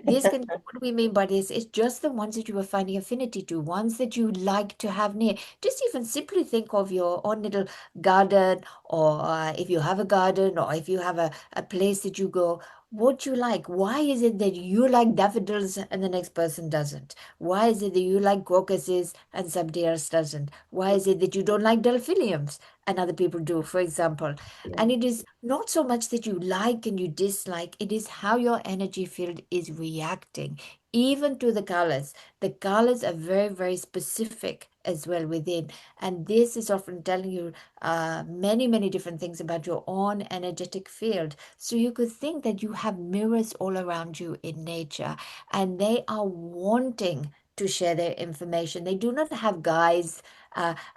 Speaker 2: This can, what we mean by this is just the ones that you are finding affinity to, ones that you like to have near. Just even simply think of your own little garden, or if you have a garden, or if you have a place that you go, what you like. Why is it that you like daffodils and the next person doesn't? Why is it that you like crocuses and somebody else doesn't? Why is it that you don't like delphiniums and other people do, for example? And it is not so much that you like and you dislike, it is how your energy field is reacting, even to the colors. The colors are very, very specific as well within. And this is often telling you many, many different things about your own energetic field. So you could think that you have mirrors all around you in nature, and they are wanting to share their information. They do not have guides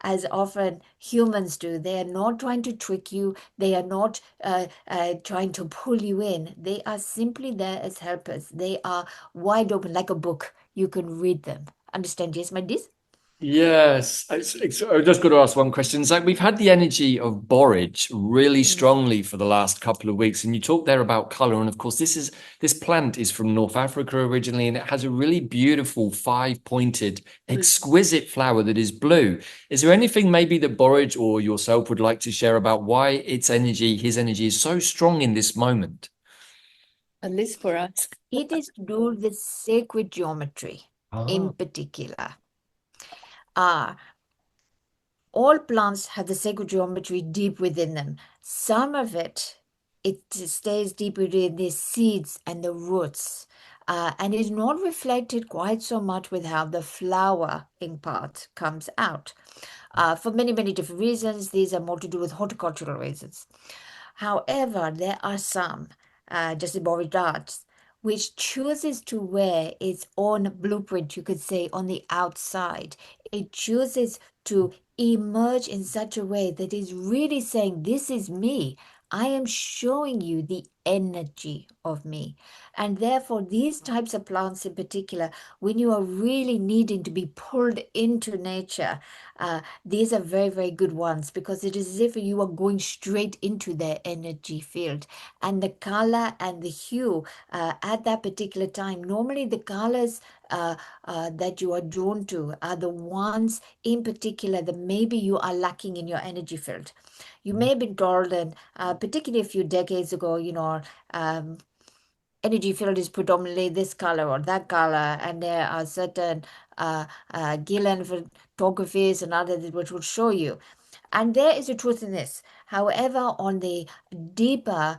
Speaker 2: as often humans do. They are not trying to trick you. They are not trying to pull you in. They are simply there as helpers. They are wide open like a book. You can read them. Understand? Yes, my dear?
Speaker 1: Yes, I've just got to ask one question. Zac, we've had the energy of borage really strongly for the last couple of weeks, and you talked there about color. And of course, this plant is from North Africa originally, and it has a really beautiful five-pointed, exquisite flower that is blue. Is there anything maybe that borage or yourself would like to share about why his energy is so strong in this moment?
Speaker 3: At least for us.
Speaker 2: It is to do with sacred geometry in particular. All plants have the sacred geometry deep within them. Some of it stays deep within the seeds and the roots, and is not reflected quite so much with how the flowering part comes out. For many, many different reasons. These are more to do with horticultural reasons. However, there are some, just the borage arts, which chooses to wear its own blueprint, you could say, on the outside. It chooses to emerge in such a way that is really saying, this is me. I am showing you the energy of me. And therefore, these types of plants in particular, when you are really needing to be pulled into nature, these are very, very good ones, because it is as if you are going straight into their energy field. And the color and the hue at that particular time, normally the colors that you are drawn to are the ones in particular that maybe you are lacking in your energy field. You may have been told, and particularly a few decades ago, energy field is predominantly this color or that color, and there are certain Gillen photographies and others which will show you. And there is a truth in this. However, on the deeper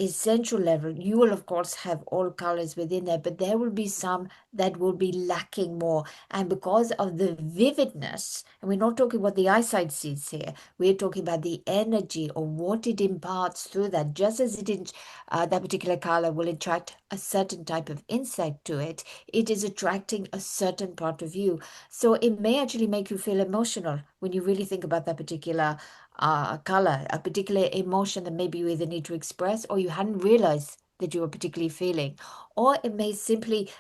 Speaker 2: essential level, you will of course have all colors within there, but there will be some that will be lacking more. And because of the vividness, and we're not talking about the eyesight sees here, we're talking about the energy of what it imparts through that. Just as that particular color will attract a certain type of insight to it, it is attracting a certain part of you. So it may actually make you feel emotional when you really think about that particular color, a particular emotion that maybe you either need to express or you hadn't realized that you were particularly feeling. Or it may simply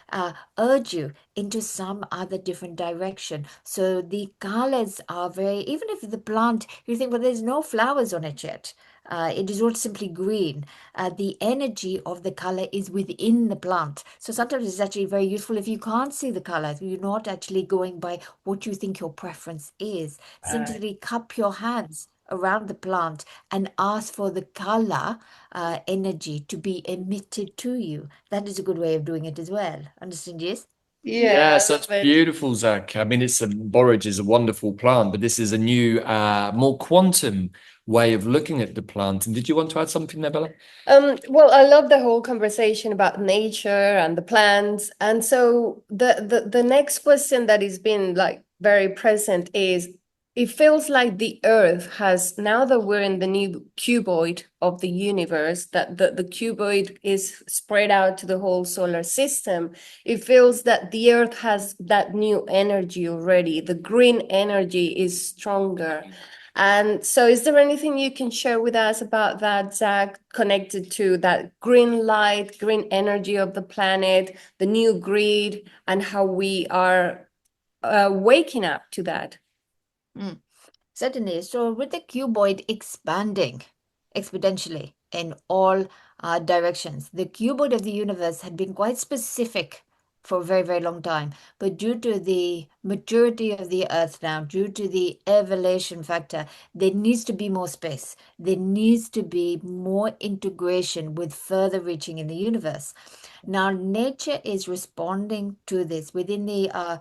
Speaker 2: urge you into some other different direction. So the colors are very, even if the plant, you think, well, there's no flowers on it yet. It is all simply green. The energy of the color is within the plant. So sometimes it's actually very useful if you can't see the color, you're not actually going by what you think your preference is. Simply cup your hands around the plant and ask for the color energy to be emitted to you. That is a good way of doing it as well. Understand, yes?
Speaker 1: Yes, that's beautiful, Zac. I mean, borage is a wonderful plant, but this is a new, more quantum way of looking at the plant. And did you want to add something there, Bella?
Speaker 3: Well, I love the whole conversation about nature and the plants. And so the next question that has been like very present is, it feels like the Earth has, now that we're in the new cuboid of the universe, that the cuboid is spread out to the whole solar system. It feels that the Earth has that new energy already. The green energy is stronger. And so is there anything you can share with us about that, Zac, connected to that green light, green energy of the planet, the new grid, and how we are waking up to that?
Speaker 2: Certainly. So with the cuboid expanding exponentially in all directions, the cuboid of the universe had been quite specific for a very, very long time. But due to the maturity of the Earth now, due to the evolution factor, there needs to be more space. There needs to be more integration with further reaching in the universe. Now, nature is responding to this within the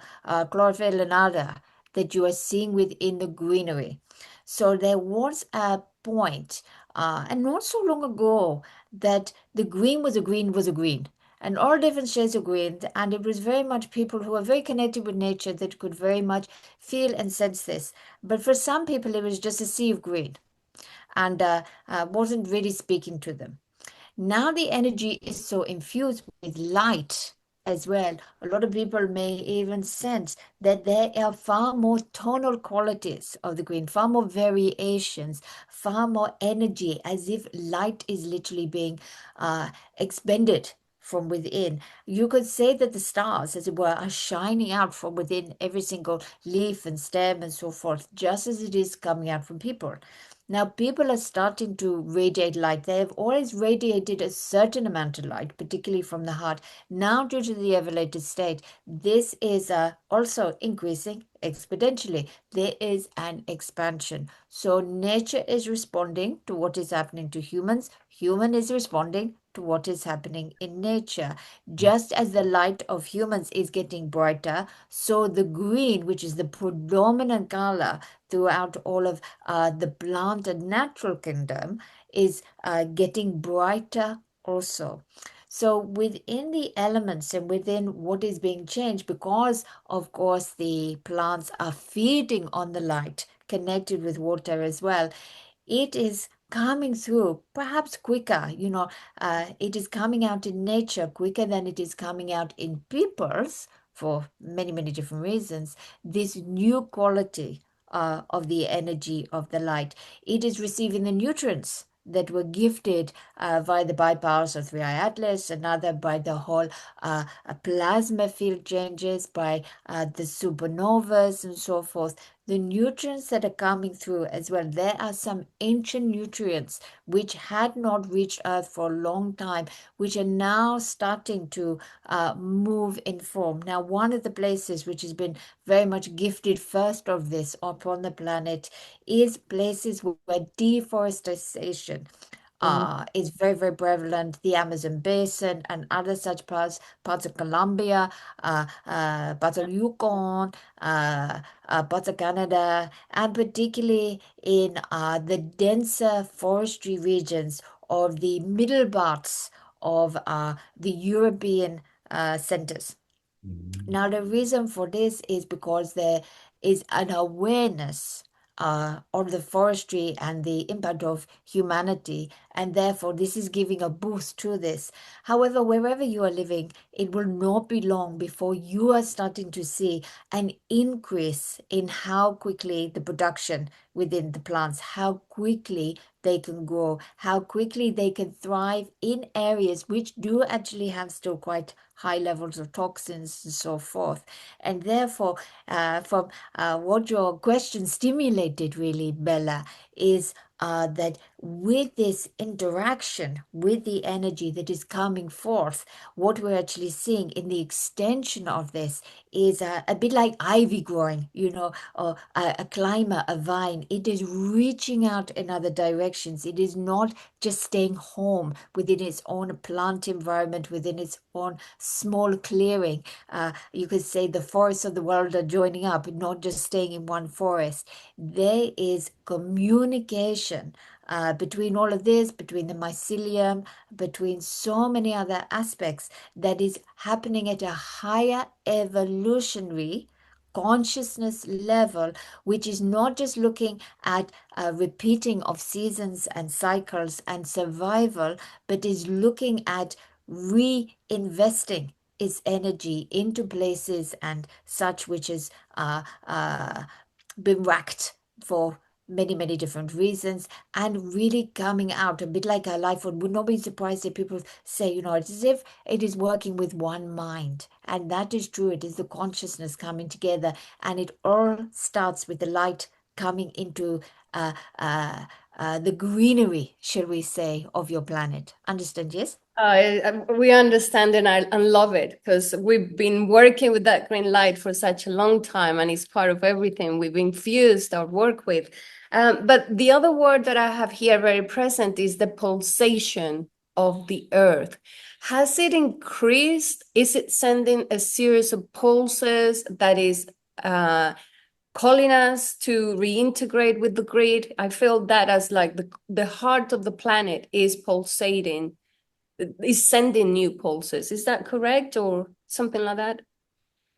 Speaker 2: chlorophyll and other that you are seeing within the greenery. So there was a point, and not so long ago, that the green was a green was a green. and all different shades of green. And it was very much people who are very connected with nature that could very much feel and sense this. But for some people, it was just a sea of green and wasn't really speaking to them. Now the energy is so infused with light as well. A lot of people may even sense that there are far more tonal qualities of the green, far more variations, far more energy, as if light is literally being expended from within. You could say that the stars, as it were, are shining out from within every single leaf and stem and so forth, just as it is coming out from people. Now, people are starting to radiate light. They have always radiated a certain amount of light, particularly from the heart. Now, due to the elevated state, this is also increasing exponentially. There is an expansion. So, nature is responding to what is happening to humans. Human is responding to what is happening in nature. Just as the light of humans is getting brighter, so the green, which is the predominant color throughout all of the plant and natural kingdom, is getting brighter also. So within the elements and within what is being changed, because of course the plants are feeding on the light, connected with water as well, it is coming through perhaps quicker. It is coming out in nature quicker than it is coming out in people's, for many, many different reasons, this new quality of the energy of the light. It is receiving the nutrients that were gifted via the bypass of 3i Atlas, another by the whole plasma field changes, by the supernovas and so forth. The nutrients that are coming through as well, there are some ancient nutrients which had not reached Earth for a long time, which are now starting to move in form. Now, one of the places which has been very much gifted first of this upon the planet is places where deforestation is very, very prevalent. The Amazon basin and other such parts of Colombia, parts of Yukon, parts of Canada, and particularly in the denser forestry regions of the middle parts of the European centers. Now, the reason for this is because there is an awareness of the forestry and the impact of humanity, and therefore this is giving a boost to this. However, wherever you are living, it will not be long before you are starting to see an increase in how quickly the production within the plants, how quickly they can grow, how quickly they can thrive in areas which do actually have still quite high levels of toxins and so forth. And therefore, from what your question stimulated really, Bella, is that with this interaction with the energy that is coming forth, what we're actually seeing in the extension of this is a bit like ivy growing, or a climber, a vine. It is reaching out in other directions. It is not just staying home within its own plant environment, within its own small clearing. You could say the forests of the world are joining up, not just staying in one forest. There is communication between all of this, between the mycelium, between so many other aspects that is happening at a higher evolutionary consciousness level, which is not just looking at a repeating of seasons and cycles and survival, but is looking at reinvesting its energy into places and such which has been whacked for many, many different reasons, and really coming out a bit like our life. Would not be surprised if people say, it's as if it is working with one mind. And that is true. It is the consciousness coming together, and it all starts with the light coming into the greenery, shall we say, of your planet. Understand? Yes?
Speaker 3: We understand and love it, because we've been working with that green light for such a long time, and it's part of everything we've infused our work with. But the other word that I have here very present is the pulsation of the earth. Has it increased? Is it sending a series of pulses that is calling us to reintegrate with the grid? I feel that as like the heart of the planet is pulsating is sending new pulses. Is that correct, or something like that?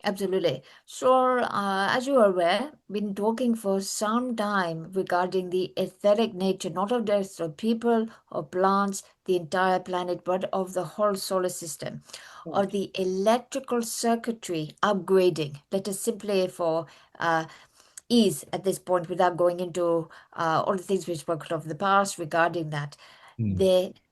Speaker 2: Absolutely. So, as you are aware, been talking for some time regarding the etheric nature, not of just of people or plants, the entire planet, but of the whole solar system, or the electrical circuitry upgrading. Let us simply for ease at this point, without going into all the things we spoke of the past regarding that.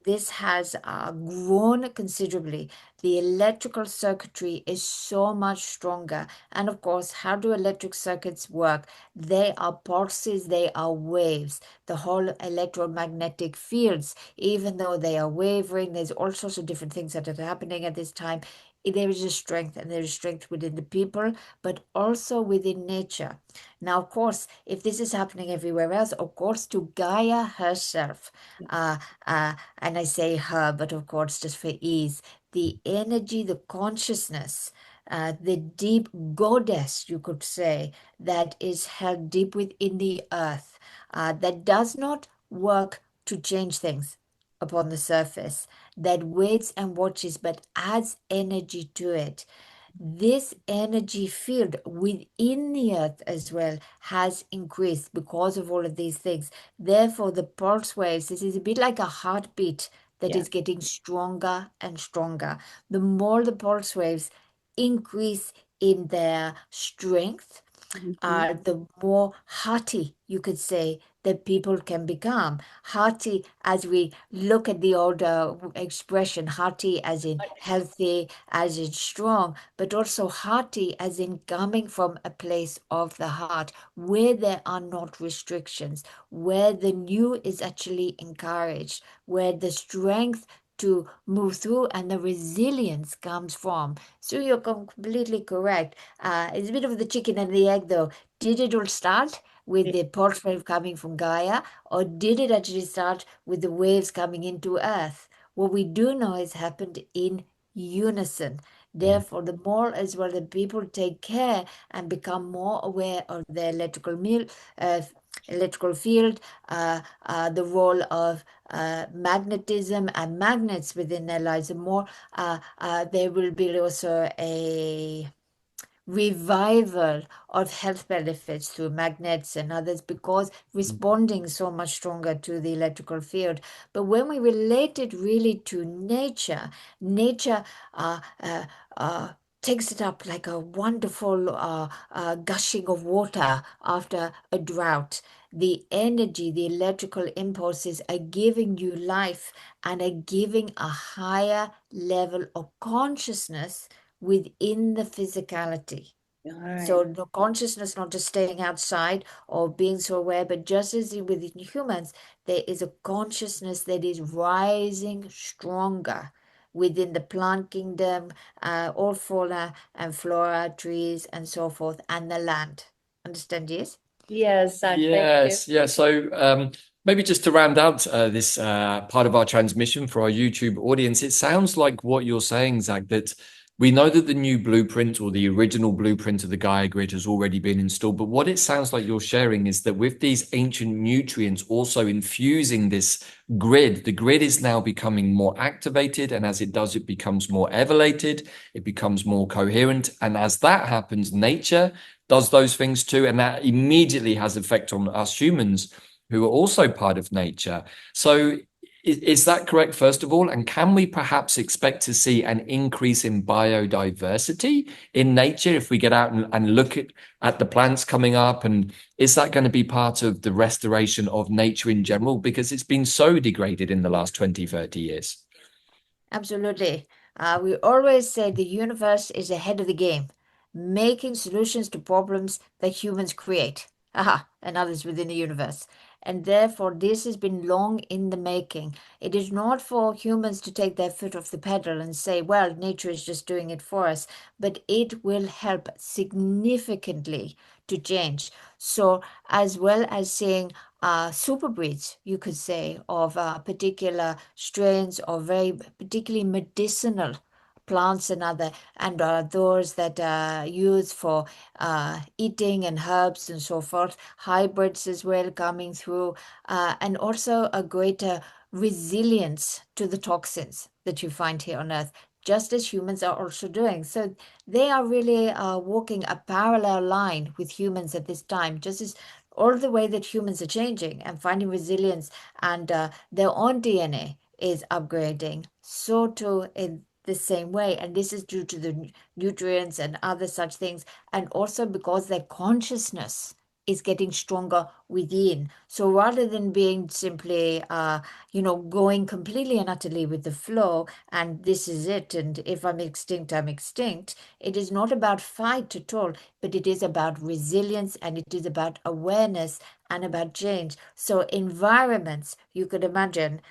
Speaker 2: This has grown considerably. The electrical circuitry is so much stronger. And of course, how do electric circuits work? They are pulses, they are waves. The whole electromagnetic fields, even though they are wavering, there's all sorts of different things that are happening at this time. There is a strength, and there is strength within the people, but also within nature. Now, of course, if this is happening everywhere else, of course, to Gaia herself, and I say her, but of course, just for ease, the energy, the consciousness, the deep goddess, you could say, that is held deep within the earth, that does not work to change things upon the surface, that waits and watches, but adds energy to it. This energy field within the earth as well has increased because of all of these things. Therefore, the pulse waves, this is a bit like a heartbeat that is getting stronger and stronger. The more the pulse waves increase in their strength, the more hearty, you could say, that people can become. Hearty, as we look at the older expression, hearty as in healthy, as in strong, but also hearty as in coming from a place of the heart where there are not restrictions, where the new is actually encouraged, where the strength to move through and the resilience comes from. So you're completely correct. It's a bit of the chicken and the egg, though. Did it all start with the pulse wave coming from Gaia, or did it actually start with the waves coming into Earth? What we do know has happened in unison. Therefore, the more as well that people take care and become more aware of their electrical field, the role of magnetism and magnets within their lives, the more there will be also a revival of health benefits through magnets and others, because responding so much stronger to the electrical field. But when we relate it really to nature, nature takes it up like a wonderful gushing of water after a drought. The energy, the electrical impulses are giving you life and are giving a higher level of consciousness within the physicality. So the consciousness not just staying outside or being so aware, but just as within humans, there is a consciousness that is rising stronger within the plant kingdom, all fauna and flora, trees and so forth, and the land. Understand, yes?
Speaker 3: Yes, Zac, thank you.
Speaker 1: Yes, yeah. So maybe just to round out this part of our transmission for our YouTube audience, it sounds like what you're saying, Zac, that we know that the new blueprint or the original blueprint of the Gaia grid has already been installed. But what it sounds like you're sharing is that with these ancient nutrients also infusing this grid, the grid is now becoming more activated. And as it does, it becomes more elevated, it becomes more coherent. And as that happens, nature does those things too. And that immediately has effect on us humans who are also part of nature. So is that correct, first of all? And can we perhaps expect to see an increase in biodiversity in nature if we get out and look at the plants coming up? And is that going to be part of the restoration of nature in general? Because it's been so degraded in the last 20, 30 years.
Speaker 2: Absolutely. We always say the universe is ahead of the game, making solutions to problems that humans create. And others within the universe. And therefore, this has been long in the making. It is not for humans to take their foot off the pedal and say, well, nature is just doing it for us, but it will help significantly to change. So, as well as saying super breeds, you could say, of particular strains or very particularly medicinal plants and other, and those that are used for eating and herbs and so forth, hybrids as well coming through, and also a greater resilience to the toxins that you find here on Earth, just as humans are also doing. So they are really walking a parallel line with humans at this time, just as all the way that humans are changing and finding resilience, and their own DNA is upgrading. So too in the same way, and this is due to the nutrients and other such things, and also because their consciousness is getting stronger within. So rather than being simply, going completely and utterly with the flow, and this is it, and if I'm extinct, I'm extinct, it is not about fight at all, but it is about resilience, and it is about awareness and about change. So environments, you could imagine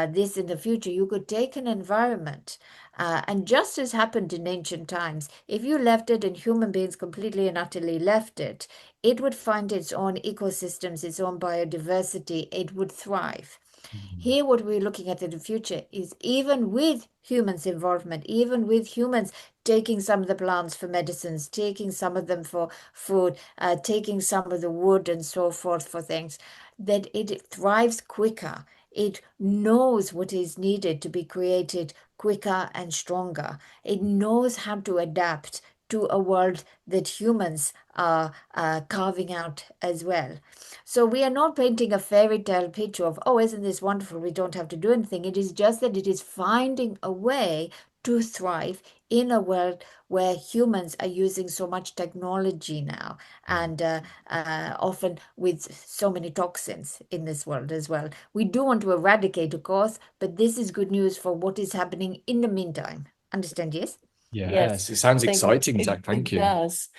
Speaker 2: this in the future, you could take an environment, and just as happened in ancient times, if you left it and human beings completely and utterly left it, it would find its own ecosystems, its own biodiversity, it would thrive. Here, what we're looking at in the future is even with humans' involvement, even with humans taking some of the plants for medicines, taking some of them for food, taking some of the wood and so forth for things, that it thrives quicker. It knows what is needed to be created quicker and stronger. It knows how to adapt to a world that humans are carving out as well. So we are not painting a fairy tale picture of, oh, isn't this wonderful? We don't have to do anything. It is just that it is finding a way to thrive in a world where humans are using so much technology now, and often with so many toxins in this world as well. We do want to eradicate, of course, but this is good news for what is happening in the meantime. Understand, yes?
Speaker 1: Yes, it sounds exciting, Zac. Thank you.
Speaker 3: It does.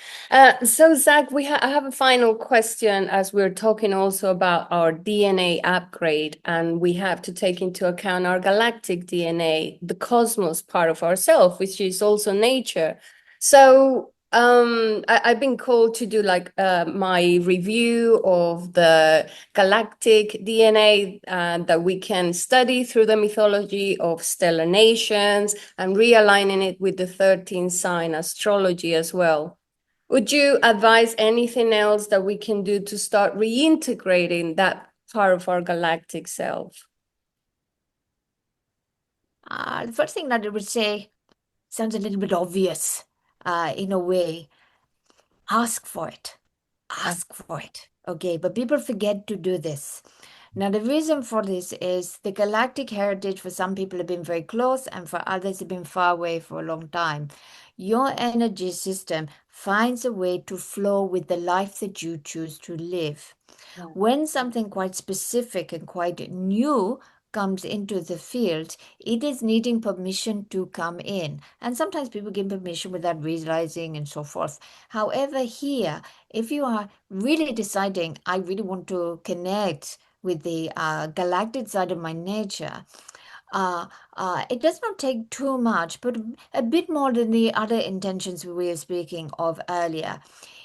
Speaker 3: So, Zac, I have a final question as we're talking also about our DNA upgrade, and we have to take into account our galactic DNA, the cosmos part of ourself, which is also nature. So, I've been called to do like my review of the galactic DNA that we can study through the mythology of stellar nations and realigning it with the 13th sign astrology as well. Would you advise anything else that we can do to start reintegrating that part of our galactic self?
Speaker 2: The first thing that I would say sounds a little bit obvious in a way. Ask for it. Ask for it. Okay, but people forget to do this. Now, the reason for this is the galactic heritage for some people have been very close, and for others have been far away for a long time. Your energy system finds a way to flow with the life that you choose to live. When something quite specific and quite new comes into the field, it is needing permission to come in. And sometimes people give permission without realizing and so forth. However, here, if you are really deciding, I really want to connect with the galactic side of my nature, it does not take too much, but a bit more than the other intentions we were speaking of earlier.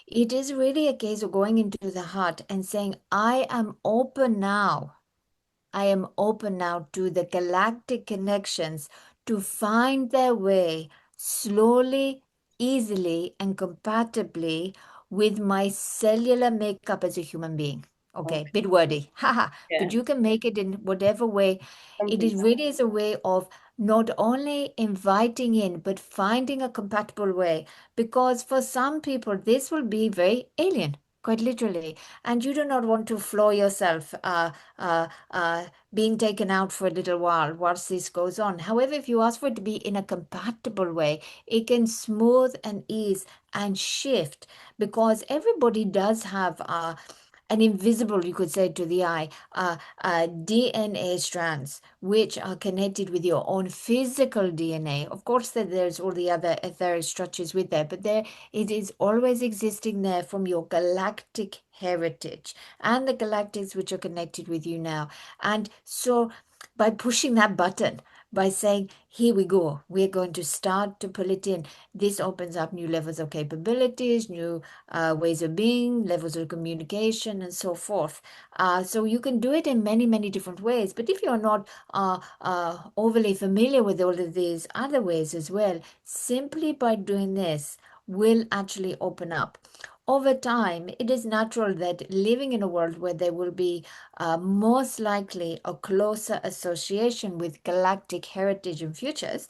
Speaker 2: It is really a case of going into the heart and saying, I am open now. I am open now to the galactic connections to find their way slowly, easily, and compatibly with my cellular makeup as a human being. Okay, bit wordy, haha, but you can make it in whatever way. It is really is a way of not only inviting in, but finding a compatible way. Because for some people, this will be very alien, quite literally, and you do not want to floor yourself being taken out for a little while whilst this goes on. However, if you ask for it to be in a compatible way, it can smooth and ease and shift, because everybody does have an invisible, you could say, to the eye, DNA strands which are connected with your own physical DNA. Of course, there's all the other etheric structures with that, but there it is always existing there from your galactic heritage and the galactics which are connected with you now. And so by pushing that button, by saying, here we go, we're going to start to pull it in, this opens up new levels of capabilities, new ways of being, levels of communication, and so forth. So you can do it in many, many different ways. But if you're not overly familiar with all of these other ways as well, simply by doing this will actually open up. over time, it is natural that living in a world where there will be most likely a closer association with galactic heritage and futures,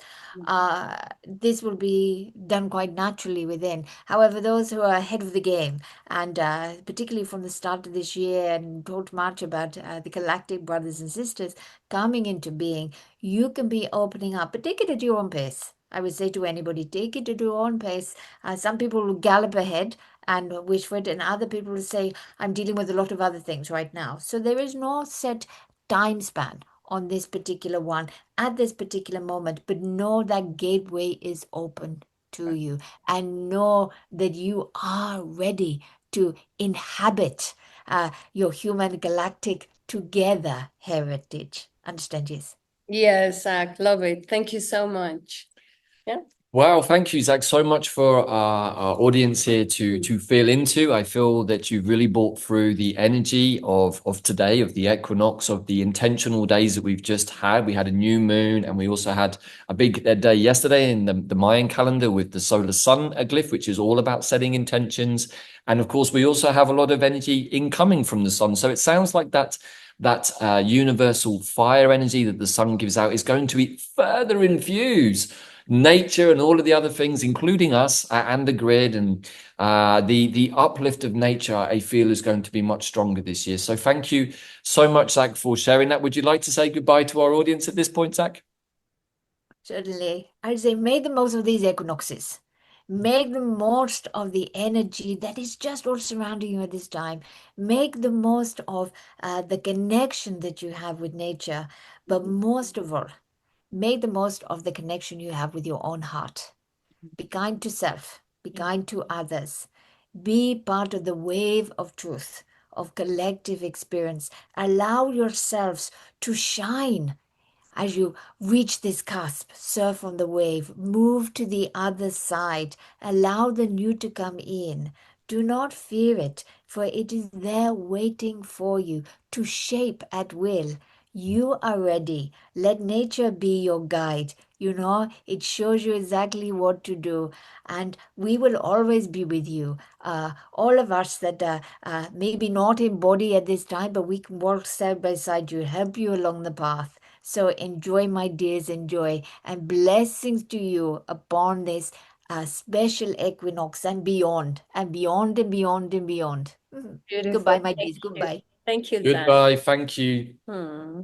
Speaker 2: this will be done quite naturally within. However, those who are ahead of the game, and particularly from the start of this year and talked much about the galactic brothers and sisters coming into being, you can be opening up, but take it at your own pace. I would say to anybody, take it at your own pace. Some people will gallop ahead and wish for it, and other people will say, I'm dealing with a lot of other things right now. So there is no set time span on this particular one at this particular moment, but know that gateway is open to you, and know that you are ready to inhabit your human galactic together heritage. Understand? Yes.
Speaker 3: Yes, Zac, love it. Thank you so much. Yeah.
Speaker 1: Wow, thank you, Zac, so much for our audience here to feel into. I feel that you've really brought through the energy of today, of the equinox, of the intentional days that we've just had. We had a new moon, and we also had a big day yesterday in the Mayan calendar with the solar sun glyph, which is all about setting intentions. And of course, we also have a lot of energy incoming from the sun. So it sounds like that universal fire energy that the sun gives out is going to further infuse nature and all of the other things, including us and the grid, and the uplift of nature, I feel, is going to be much stronger this year. So thank you so much, Zac, for sharing that. Would you like to say goodbye to our audience at this point, Zac?
Speaker 2: Certainly. I'd say make the most of these equinoxes. Make the most of the energy that is just all surrounding you at this time. Make the most of the connection that you have with nature. But most of all, make the most of the connection you have with your own heart. Be kind to self. Be kind to others. Be part of the wave of truth, of collective experience. Allow yourselves to shine as you reach this cusp. Surf on the wave, move to the other side, allow the new to come in. Do not fear it, for it is there waiting for you to shape at will. You are ready. Let nature be your guide. It shows you exactly what to do, and we will always be with you. All of us that maybe not in body at this time, but we can walk side by side you, help you along the path. So enjoy, my dears, enjoy. And blessings to you upon this special equinox and beyond, and beyond, and beyond, and beyond.
Speaker 3: Beautiful.
Speaker 2: Goodbye, my
Speaker 3: Thank
Speaker 2: dears.
Speaker 3: you.
Speaker 2: Goodbye.
Speaker 3: Thank you, Zac.
Speaker 1: Goodbye. Thank you.
Speaker 3: Hmm.